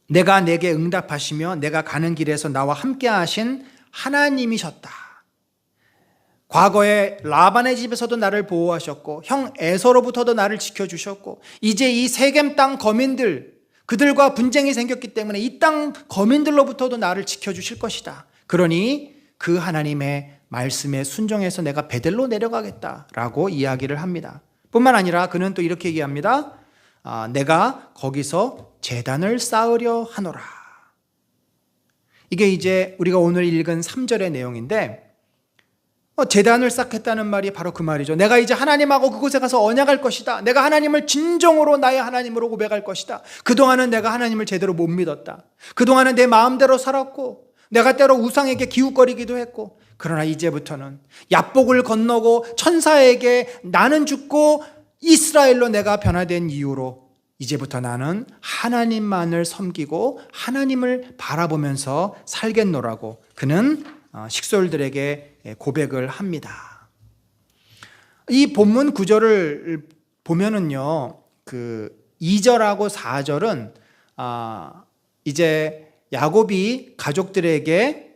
내가 내게 응답하시며 내가 가는 길에서 나와 함께 하신 하나님이셨다. 과거에 라반의 집에서도 나를 보호하셨고 형 에서로부터도 나를 지켜주셨고 이제 이 세겜 땅 거민들 그들과 분쟁이 생겼기 때문에 이 땅 거민들로부터도 나를 지켜주실 것이다. 그러니 그 하나님의 말씀에 순종해서 내가 베델로 내려가겠다라고 이야기를 합니다. 뿐만 아니라 그는 또 이렇게 얘기합니다. 내가 거기서 제단을 쌓으려 하노라. 이게 이제 우리가 오늘 읽은 3절의 내용인데 제단을 쌓겠다는 말이 바로 그 말이죠. 내가 이제 하나님하고 그곳에 가서 언약할 것이다. 내가 하나님을 진정으로 나의 하나님으로 고백할 것이다. 그동안은 내가 하나님을 제대로 못 믿었다. 그동안은 내 마음대로 살았고 내가 때로 우상에게 기웃거리기도 했고 그러나 이제부터는 야복을 건너고 천사에게 나는 죽고 이스라엘로 내가 변화된 이유로 이제부터 나는 하나님만을 섬기고 하나님을 바라보면서 살겠노라고 그는 식솔들에게 고백을 합니다. 이 본문 구절을 보면은요, 그 2절하고 4절은 이제 야곱이 가족들에게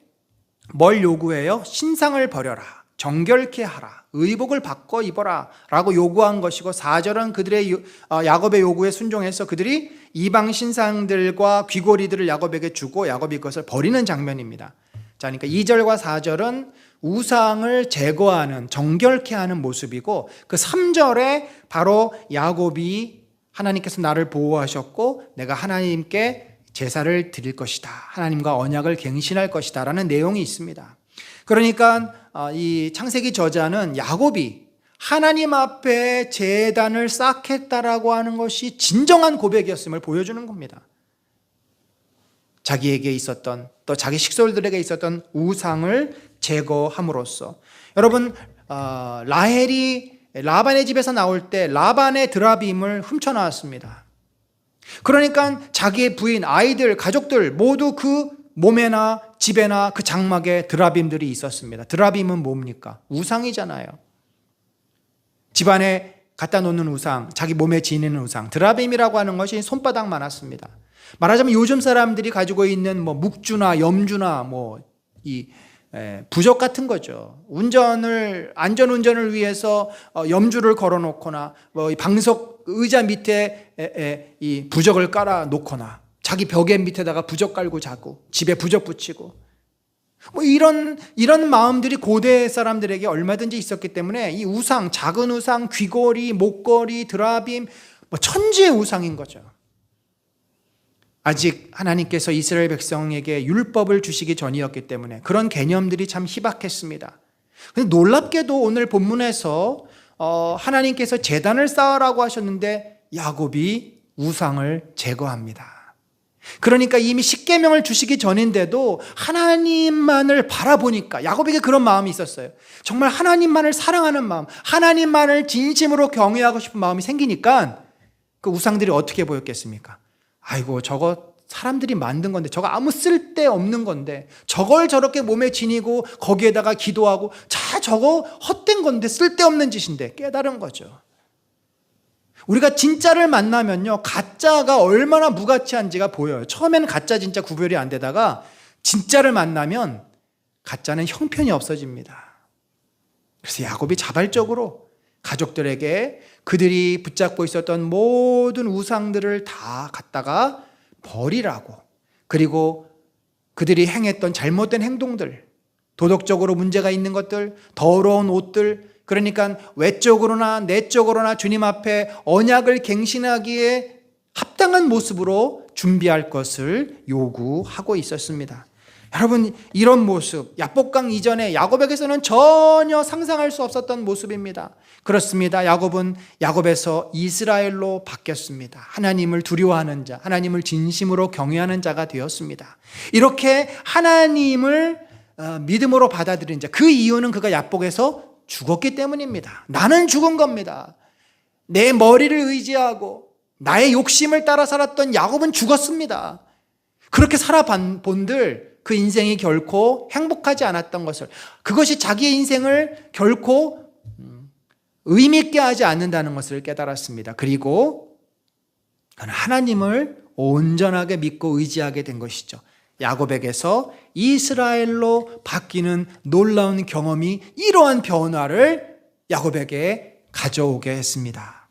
뭘 요구해요? 신상을 버려라, 정결케 하라, 의복을 바꿔 입어라 라고 요구한 것이고 4절은 그들의 야곱의 요구에 순종해서 그들이 이방 신상들과 귀고리들을 야곱에게 주고 야곱이 그것을 버리는 장면입니다. 자, 그러니까 2절과 4절은 우상을 제거하는, 정결케 하는 모습이고 그 3절에 바로 야곱이 하나님께서 나를 보호하셨고 내가 하나님께 제사를 드릴 것이다, 하나님과 언약을 갱신할 것이다 라는 내용이 있습니다. 그러니까 이 창세기 저자는 야곱이 하나님 앞에 제단을 쌓겠다라고 하는 것이 진정한 고백이었음을 보여주는 겁니다. 자기에게 있었던 또 자기 식솔들에게 있었던 우상을 제거함으로써 여러분 라헬이 라반의 집에서 나올 때 라반의 드라빔을 훔쳐나왔습니다. 그러니까 자기의 부인, 아이들, 가족들 모두 그 몸에나 집에나 그 장막에 드라빔들이 있었습니다. 드라빔은 뭡니까? 우상이잖아요. 집안에 갖다 놓는 우상, 자기 몸에 지니는 우상, 드라빔이라고 하는 것이 손바닥 많았습니다. 말하자면 요즘 사람들이 가지고 있는 뭐 묵주나 염주나 뭐 이 부적 같은 거죠. 안전 운전을 위해서 염주를 걸어 놓거나 뭐 방석 의자 밑에 이 부적을 깔아 놓거나 자기 벽에 밑에다가 부적 깔고 자고 집에 부적 붙이고 뭐 이런 마음들이 고대 사람들에게 얼마든지 있었기 때문에 이 우상, 작은 우상, 귀걸이, 목걸이, 드라빔 뭐 천지의 우상인 거죠. 아직 하나님께서 이스라엘 백성에게 율법을 주시기 전이었기 때문에 그런 개념들이 참 희박했습니다. 근데 놀랍게도 오늘 본문에서 하나님께서 제단을 쌓으라고 하셨는데 야곱이 우상을 제거합니다. 그러니까 이미 십계명을 주시기 전인데도 하나님만을 바라보니까 야곱에게 그런 마음이 있었어요. 정말 하나님만을 사랑하는 마음, 하나님만을 진심으로 경외하고 싶은 마음이 생기니까 그 우상들이 어떻게 보였겠습니까? 아이고 저거 사람들이 만든 건데 저거 아무 쓸데없는 건데 저걸 저렇게 몸에 지니고 거기에다가 기도하고 저거 헛된 건데 쓸데없는 짓인데 깨달은 거죠. 우리가 진짜를 만나면요 가짜가 얼마나 무가치한지가 보여요. 처음에는 가짜 진짜 구별이 안 되다가 진짜를 만나면 가짜는 형편이 없어집니다. 그래서 야곱이 자발적으로 가족들에게 그들이 붙잡고 있었던 모든 우상들을 다 갖다가 버리라고, 그리고 그들이 행했던 잘못된 행동들, 도덕적으로 문제가 있는 것들, 더러운 옷들, 그러니까 외적으로나 내적으로나 주님 앞에 언약을 갱신하기에 합당한 모습으로 준비할 것을 요구하고 있었습니다. 여러분, 이런 모습 야복강 이전에 야곱에게서는 전혀 상상할 수 없었던 모습입니다. 그렇습니다. 야곱은 야곱에서 이스라엘로 바뀌었습니다. 하나님을 두려워하는 자, 하나님을 진심으로 경외하는 자가 되었습니다. 이렇게 하나님을 믿음으로 받아들인 자, 그 이유는 그가 야복에서 죽었기 때문입니다. 나는 죽은 겁니다. 내 머리를 의지하고 나의 욕심을 따라 살았던 야곱은 죽었습니다. 그렇게 살아본들 그 인생이 결코 행복하지 않았던 것을, 그것이 자기의 인생을 결코 의미 있게 하지 않는다는 것을 깨달았습니다. 그리고 그는 하나님을 온전하게 믿고 의지하게 된 것이죠. 야곱에게서 이스라엘로 바뀌는 놀라운 경험이 이러한 변화를 야곱에게 가져오게 했습니다.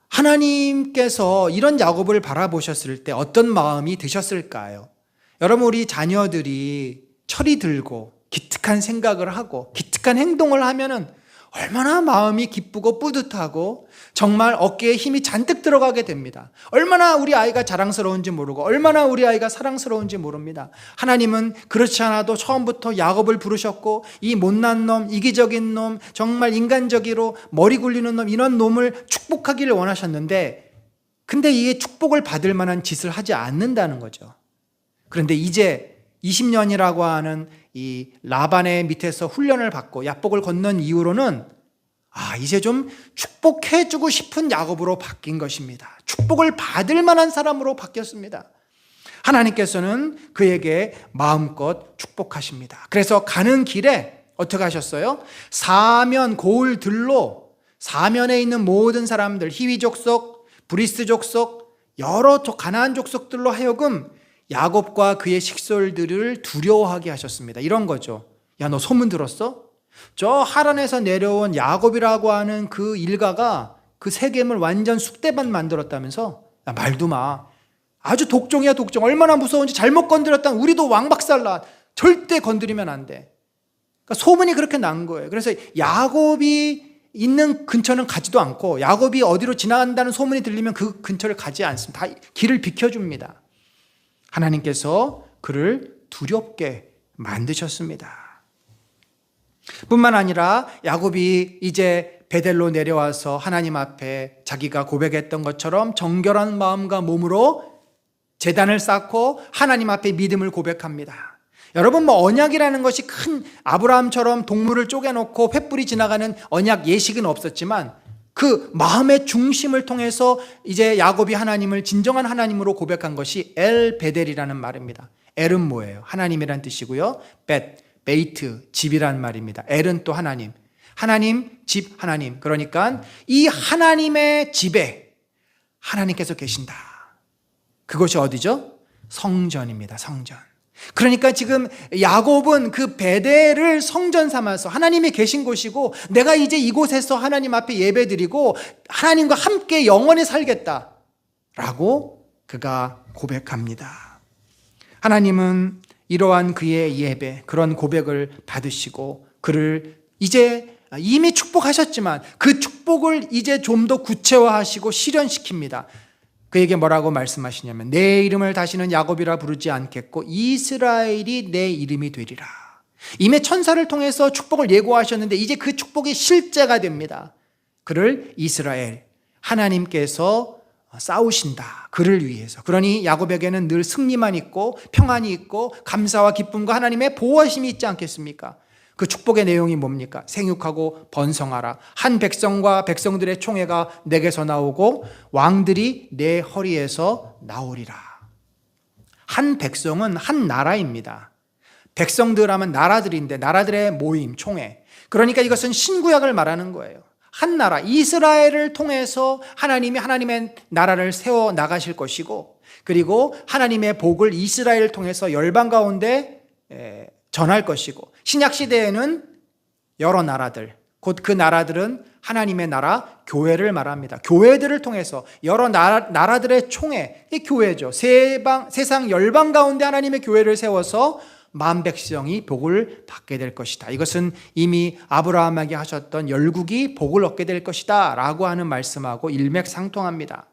하나님께서 이런 야곱을 바라보셨을 때 어떤 마음이 드셨을까요? 여러분, 우리 자녀들이 철이 들고 기특한 생각을 하고 기특한 행동을 하면은 얼마나 마음이 기쁘고 뿌듯하고 정말 어깨에 힘이 잔뜩 들어가게 됩니다. 얼마나 우리 아이가 자랑스러운지 모르고 얼마나 우리 아이가 사랑스러운지 모릅니다. 하나님은 그렇지 않아도 처음부터 야곱을 부르셨고 이 못난 놈, 이기적인 놈, 정말 인간적으로 머리 굴리는 놈, 이런 놈을 축복하기를 원하셨는데, 근데 이게 축복을 받을 만한 짓을 하지 않는다는 거죠. 그런데 이제 20년이라고 하는 이 라반의 밑에서 훈련을 받고 야복을 건넌 이후로는 이제 좀 축복해주고 싶은 야곱으로 바뀐 것입니다. 축복을 받을 만한 사람으로 바뀌었습니다. 하나님께서는 그에게 마음껏 축복하십니다. 그래서 가는 길에 어떻게 하셨어요? 사면 고을들로 사면에 있는 모든 사람들, 히위 족속, 브리스 족속, 여러 가나안 족속들로 하여금 야곱과 그의 식솔들을 두려워하게 하셨습니다. 이런 거죠. 야, 너 소문 들었어? 저 하란에서 내려온 야곱이라고 하는 그 일가가 그 세겜을 완전 쑥대밭 만들었다면서? 야, 말도 마. 아주 독종이야, 독종. 얼마나 무서운지. 잘못 건드렸다면 우리도 왕박살나. 절대 건드리면 안 돼. 그러니까 소문이 그렇게 난 거예요. 그래서 야곱이 있는 근처는 가지도 않고 야곱이 어디로 지나간다는 소문이 들리면 그 근처를 가지 않습니다. 다 길을 비켜줍니다. 하나님께서 그를 두렵게 만드셨습니다. 뿐만 아니라 야곱이 이제 베델로 내려와서 하나님 앞에 자기가 고백했던 것처럼 정결한 마음과 몸으로 제단을 쌓고 하나님 앞에 믿음을 고백합니다. 여러분, 언약이라는 것이 큰 아브라함처럼 동물을 쪼개놓고 횃불이 지나가는 언약 예식은 없었지만 그 마음의 중심을 통해서 이제 야곱이 하나님을 진정한 하나님으로 고백한 것이 엘 베델이라는 말입니다. 엘은 뭐예요? 하나님이란 뜻이고요. 베이트, 집이란 말입니다. 엘은 또 하나님, 집, 하나님. 그러니까 이 하나님의 집에 하나님께서 계신다. 그것이 어디죠? 성전입니다. 성전. 그러니까 지금 야곱은 그 베델을 성전 삼아서 하나님이 계신 곳이고 내가 이제 이곳에서 하나님 앞에 예배드리고 하나님과 함께 영원히 살겠다라고 그가 고백합니다. 하나님은 이러한 그의 예배, 그런 고백을 받으시고 그를 이제 이미 축복하셨지만 그 축복을 이제 좀 더 구체화하시고 실현시킵니다. 그에게 뭐라고 말씀하시냐면 내 이름을 다시는 야곱이라 부르지 않겠고 이스라엘이 내 이름이 되리라. 이미 천사를 통해서 축복을 예고하셨는데 이제 그 축복이 실제가 됩니다. 그를 이스라엘, 하나님께서 싸우신다. 그를 위해서. 그러니 야곱에게는 늘 승리만 있고 평안이 있고 감사와 기쁨과 하나님의 보호하심이 있지 않겠습니까? 그 축복의 내용이 뭡니까? 생육하고 번성하라. 한 백성과 백성들의 총회가 내게서 나오고 왕들이 내 허리에서 나오리라. 한 백성은 한 나라입니다. 백성들 하면 나라들인데 나라들의 모임, 총회. 그러니까 이것은 신구약을 말하는 거예요. 한 나라, 이스라엘을 통해서 하나님이 하나님의 나라를 세워 나가실 것이고 그리고 하나님의 복을 이스라엘을 통해서 열방 가운데 전할 것이고 신약시대에는 여러 나라들, 곧 그 나라들은 하나님의 나라, 교회를 말합니다. 교회들을 통해서 여러 나라들의 총회, 이 교회죠. 세상 열방 가운데 하나님의 교회를 세워서 만 백성이 복을 받게 될 것이다. 이것은 이미 아브라함에게 하셨던 열국이 복을 얻게 될 것이다 라고 하는 말씀하고 일맥상통합니다.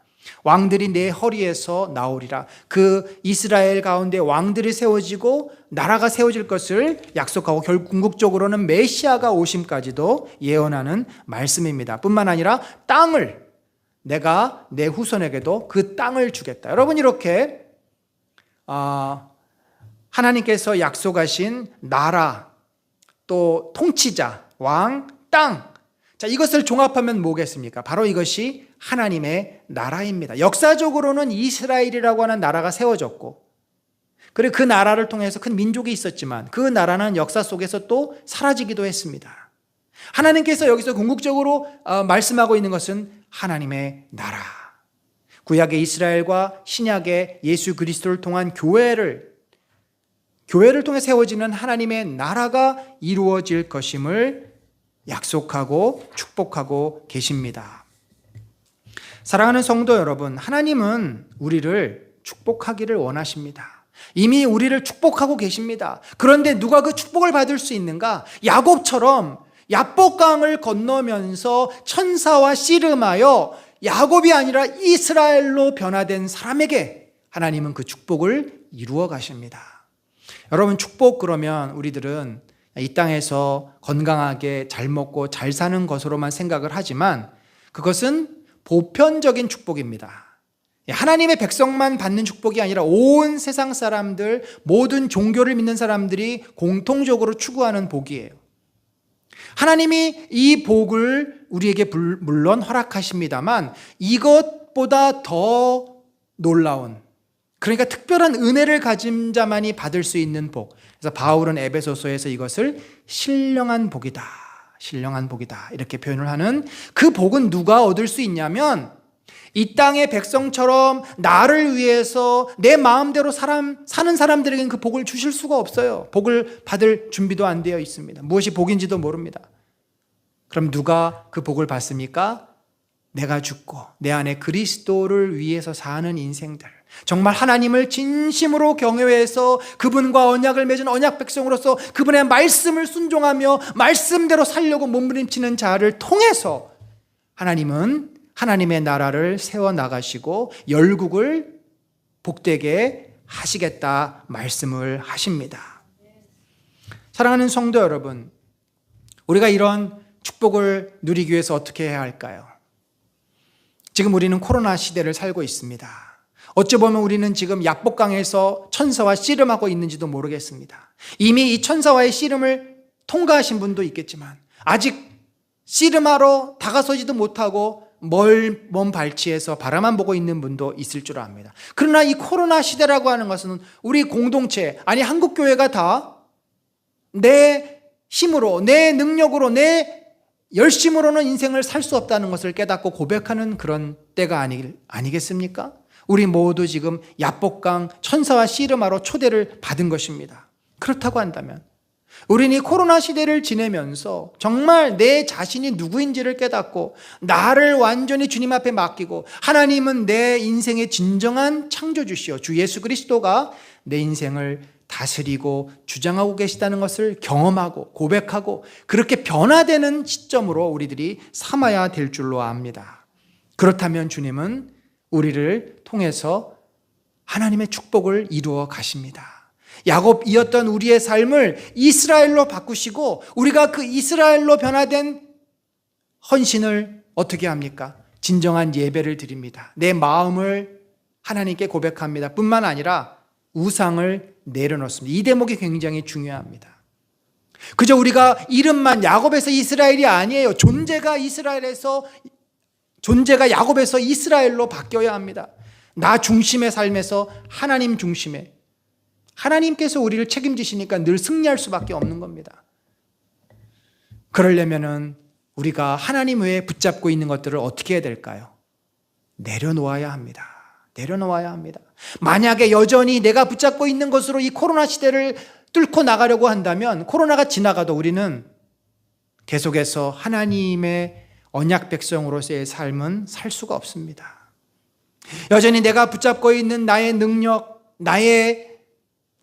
왕들이 내 허리에서 나오리라. 그 이스라엘 가운데 왕들이 세워지고 나라가 세워질 것을 약속하고 결국 궁극적으로는 메시아가 오심까지도 예언하는 말씀입니다. 뿐만 아니라 땅을 내가 내 후손에게도 그 땅을 주겠다. 여러분, 이렇게 하나님께서 약속하신 나라, 또 통치자, 왕, 땅, 자, 이것을 종합하면 뭐겠습니까? 바로 이것이 하나님의 나라입니다. 역사적으로는 이스라엘이라고 하는 나라가 세워졌고 그리고 그 나라를 통해서 큰 민족이 있었지만 그 나라는 역사 속에서 또 사라지기도 했습니다. 하나님께서 여기서 궁극적으로 말씀하고 있는 것은 하나님의 나라. 구약의 이스라엘과 신약의 예수 그리스도를 통한 교회를 통해 세워지는 하나님의 나라가 이루어질 것임을 약속하고 축복하고 계십니다. 사랑하는 성도 여러분, 하나님은 우리를 축복하기를 원하십니다. 이미 우리를 축복하고 계십니다. 그런데 누가 그 축복을 받을 수 있는가? 야곱처럼 야복강을 건너면서 천사와 씨름하여 야곱이 아니라 이스라엘로 변화된 사람에게 하나님은 그 축복을 이루어 가십니다. 여러분, 축복 그러면 우리들은 이 땅에서 건강하게 잘 먹고 잘 사는 것으로만 생각을 하지만 그것은 보편적인 축복입니다. 하나님의 백성만 받는 축복이 아니라 온 세상 사람들, 모든 종교를 믿는 사람들이 공통적으로 추구하는 복이에요. 하나님이 이 복을 우리에게 물론 허락하십니다만 이것보다 더 놀라운, 그러니까 특별한 은혜를 가진 자만이 받을 수 있는 복. 그래서 바울은 에베소서에서 이것을 신령한 복이다, 신령한 복이다 이렇게 표현을 하는 그 복은 누가 얻을 수 있냐면 이 땅의 백성처럼 나를 위해서 내 마음대로 사는 사람들에게는 그 복을 주실 수가 없어요. 복을 받을 준비도 안 되어 있습니다. 무엇이 복인지도 모릅니다. 그럼 누가 그 복을 받습니까? 내가 죽고 내 안에 그리스도를 위해서 사는 인생들, 정말 하나님을 진심으로 경외해서 그분과 언약을 맺은 언약 백성으로서 그분의 말씀을 순종하며 말씀대로 살려고 몸부림치는 자를 통해서 하나님은 하나님의 나라를 세워나가시고 열국을 복되게 하시겠다 말씀을 하십니다. 사랑하는 성도 여러분, 우리가 이런 축복을 누리기 위해서 어떻게 해야 할까요? 지금 우리는 코로나 시대를 살고 있습니다. 어찌 보면 우리는 지금 약복강에서 천사와 씨름하고 있는지도 모르겠습니다. 이미 이 천사와의 씨름을 통과하신 분도 있겠지만 아직 씨름하러 다가서지도 못하고 먼 발치에서 바라만 보고 있는 분도 있을 줄 압니다. 그러나 이 코로나 시대라고 하는 것은 우리 공동체, 아니 한국교회가 다 내 힘으로, 내 능력으로, 내 열심으로는 인생을 살 수 없다는 것을 깨닫고 고백하는 그런 때가 아니겠습니까? 우리 모두 지금 야복강 천사와 씨름하러 초대를 받은 것입니다. 그렇다고 한다면 우리는 이 코로나 시대를 지내면서 정말 내 자신이 누구인지를 깨닫고 나를 완전히 주님 앞에 맡기고 하나님은 내 인생의 진정한 창조주시오 주 예수 그리스도가 내 인생을 다스리고 주장하고 계시다는 것을 경험하고 고백하고 그렇게 변화되는 시점으로 우리들이 삼아야 될 줄로 압니다. 그렇다면 주님은 우리를 통해서 하나님의 축복을 이루어 가십니다. 야곱이었던 우리의 삶을 이스라엘로 바꾸시고 우리가 그 이스라엘로 변화된 헌신을 어떻게 합니까? 진정한 예배를 드립니다. 내 마음을 하나님께 고백합니다. 뿐만 아니라 우상을 내려놓습니다. 이 대목이 굉장히 중요합니다. 그저 우리가 이름만 야곱에서 이스라엘이 아니에요. 존재가 야곱에서 이스라엘로 바뀌어야 합니다. 나 중심의 삶에서 하나님 중심의, 하나님께서 우리를 책임지시니까 늘 승리할 수밖에 없는 겁니다. 그러려면은 우리가 하나님 외에 붙잡고 있는 것들을 어떻게 해야 될까요? 내려놓아야 합니다. 내려놓아야 합니다. 만약에 여전히 내가 붙잡고 있는 것으로 이 코로나 시대를 뚫고 나가려고 한다면 코로나가 지나가도 우리는 계속해서 하나님의 언약 백성으로서의 삶은 살 수가 없습니다. 여전히 내가 붙잡고 있는 나의 능력, 나의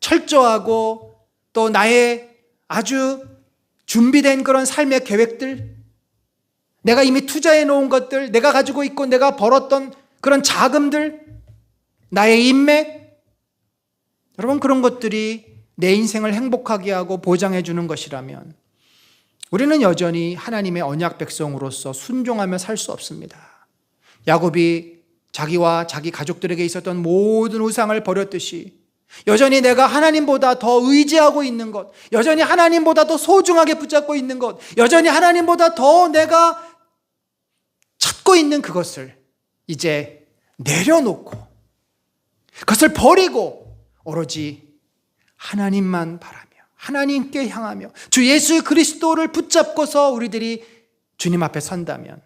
철저하고 또 나의 아주 준비된 그런 삶의 계획들, 내가 이미 투자해 놓은 것들, 내가 가지고 있고 내가 벌었던 그런 자금들, 나의 인맥, 여러분 그런 것들이 내 인생을 행복하게 하고 보장해 주는 것이라면 우리는 여전히 하나님의 언약 백성으로서 순종하며 살 수 없습니다. 야곱이 자기와 자기 가족들에게 있었던 모든 우상을 버렸듯이 여전히 내가 하나님보다 더 의지하고 있는 것, 여전히 하나님보다 더 소중하게 붙잡고 있는 것, 여전히 하나님보다 더 내가 찾고 있는 그것을 이제 내려놓고 그것을 버리고 오로지 하나님만 바라며 하나님께 향하며 주 예수 그리스도를 붙잡고서 우리들이 주님 앞에 선다면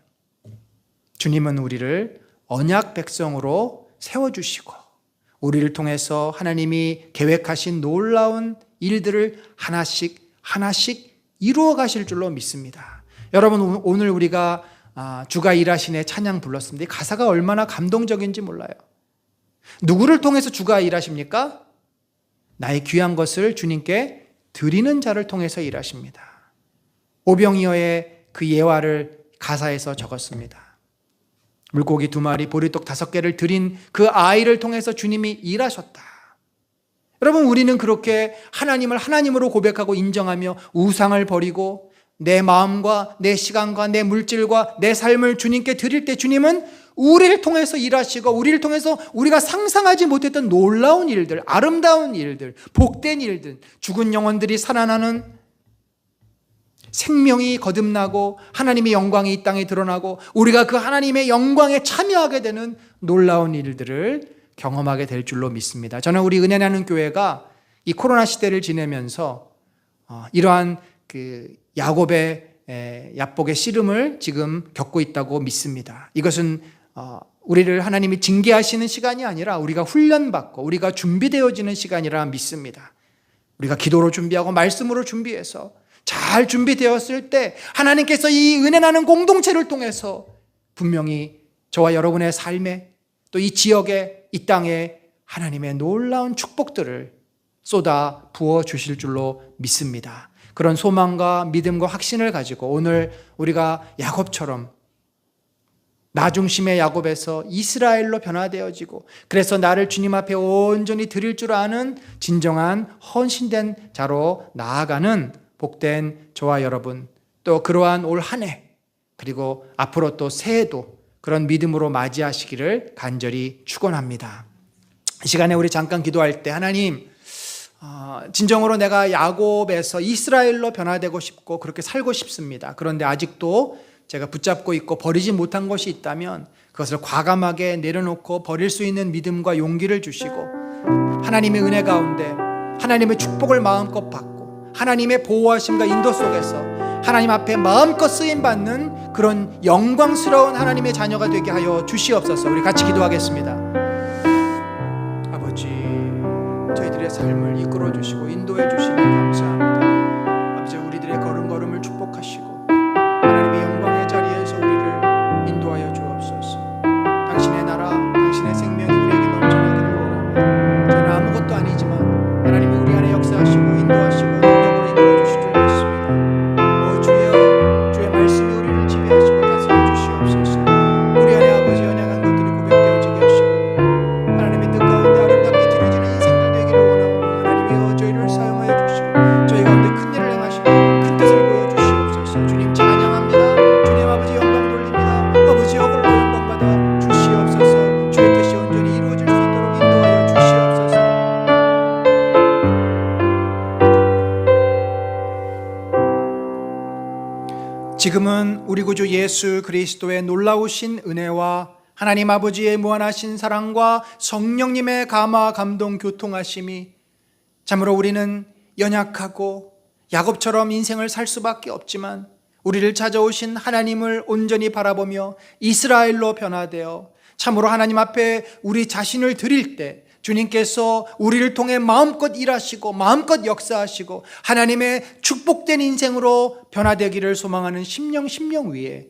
주님은 우리를 언약 백성으로 세워주시고 우리를 통해서 하나님이 계획하신 놀라운 일들을 하나씩 이루어 가실 줄로 믿습니다. 여러분, 오늘 우리가 주가 일하시네 찬양 불렀습니다. 이 가사가 얼마나 감동적인지 몰라요. 누구를 통해서 주가 일하십니까? 나의 귀한 것을 주님께 드리는 자를 통해서 일하십니다. 오병이어의 그 예화를 가사에서 적었습니다. 물고기 2마리, 보리떡 5개를 드린 그 아이를 통해서 주님이 일하셨다. 여러분, 우리는 그렇게 하나님을 하나님으로 고백하고 인정하며 우상을 버리고 내 마음과 내 시간과 내 물질과 내 삶을 주님께 드릴 때 주님은 우리를 통해서 일하시고 우리를 통해서 우리가 상상하지 못했던 놀라운 일들, 아름다운 일들, 복된 일들, 죽은 영혼들이 살아나는, 생명이 거듭나고 하나님의 영광이 이 땅에 드러나고 우리가 그 하나님의 영광에 참여하게 되는 놀라운 일들을 경험하게 될 줄로 믿습니다. 저는 우리 은혜 나는 교회가 이 코로나 시대를 지내면서 이러한 그 야복의 씨름을 지금 겪고 있다고 믿습니다. 이것은 우리를 하나님이 징계하시는 시간이 아니라 우리가 훈련받고 우리가 준비되어지는 시간이라 믿습니다. 우리가 기도로 준비하고 말씀으로 준비해서 잘 준비되었을 때 하나님께서 이 은혜 나는 공동체를 통해서 분명히 저와 여러분의 삶에 또 이 지역에 이 땅에 하나님의 놀라운 축복들을 쏟아 부어 주실 줄로 믿습니다. 그런 소망과 믿음과 확신을 가지고 오늘 우리가 야곱처럼 나 중심의 야곱에서 이스라엘로 변화되어지고 그래서 나를 주님 앞에 온전히 드릴 줄 아는 진정한 헌신된 자로 나아가는 복된 저와 여러분, 또 그러한 올 한 해 그리고 앞으로 또 새해도 그런 믿음으로 맞이하시기를 간절히 축원합니다. 이 시간에 우리 잠깐 기도할 때 하나님, 진정으로 내가 야곱에서 이스라엘로 변화되고 싶고 그렇게 살고 싶습니다. 그런데 아직도 제가 붙잡고 있고 버리지 못한 것이 있다면 그것을 과감하게 내려놓고 버릴 수 있는 믿음과 용기를 주시고 하나님의 은혜 가운데 하나님의 축복을 마음껏 받고 하나님의 보호하심과 인도 속에서 하나님 앞에 마음껏 쓰임받는 그런 영광스러운 하나님의 자녀가 되게 하여 주시옵소서. 우리 같이 기도하겠습니다. 아버지, 저희들의 삶을 이끌어 주시고 인도해 주시니 감사합니다. 아버지, 우리들의 걸음걸음을 축복하시고 하나님의 영광의 자리에서 우리를 인도하여 주옵소서. 당신의 나라, 당신의 생명이 우리에게 넘쳐나기를 원합니다. 저는 아무것도 아니지만 하나님이 우리 안에 역사하시고 인도하시고 능력으로 이끌어 주실 줄 믿습니다. 주여, 주의 말씀이 우리를 지배하시고 다스려 주시옵소서. 우리 안에 아버지 연약한 것들이 고백되어지게 하시고 하나님의 뜻 가운데 아름답게 드려지는 인생들 되기를 원합니다. 하나님이여, 저희를 사용하여 주시고 저희 가운데 큰 일을 행하시고 큰 뜻을 보여주시옵소서. 주님 찬양합니다. 주님 아버지 영광 돌립니다. 아버지 홀로 영광 받아 주시옵소서. 주의 뜻이 온전히 이루어질 수 있도록 인도하여 주시옵소서. 지금은 우리 구주 예수 그리스도의 놀라우신 은혜와 하나님 아버지의 무한하신 사랑과 성령님의 감화 감동 교통하심이 참으로 우리는 연약하고 야곱처럼 인생을 살 수밖에 없지만 우리를 찾아오신 하나님을 온전히 바라보며 이스라엘로 변화되어 참으로 하나님 앞에 우리 자신을 드릴 때 주님께서 우리를 통해 마음껏 일하시고 마음껏 역사하시고 하나님의 축복된 인생으로 변화되기를 소망하는 심령 위에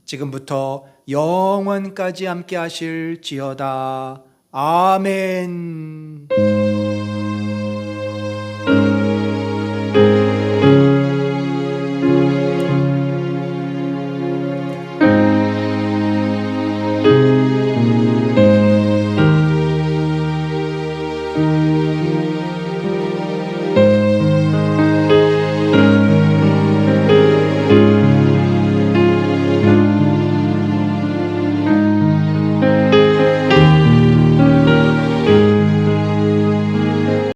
지금부터 영원까지 함께 하실지어다. 아멘.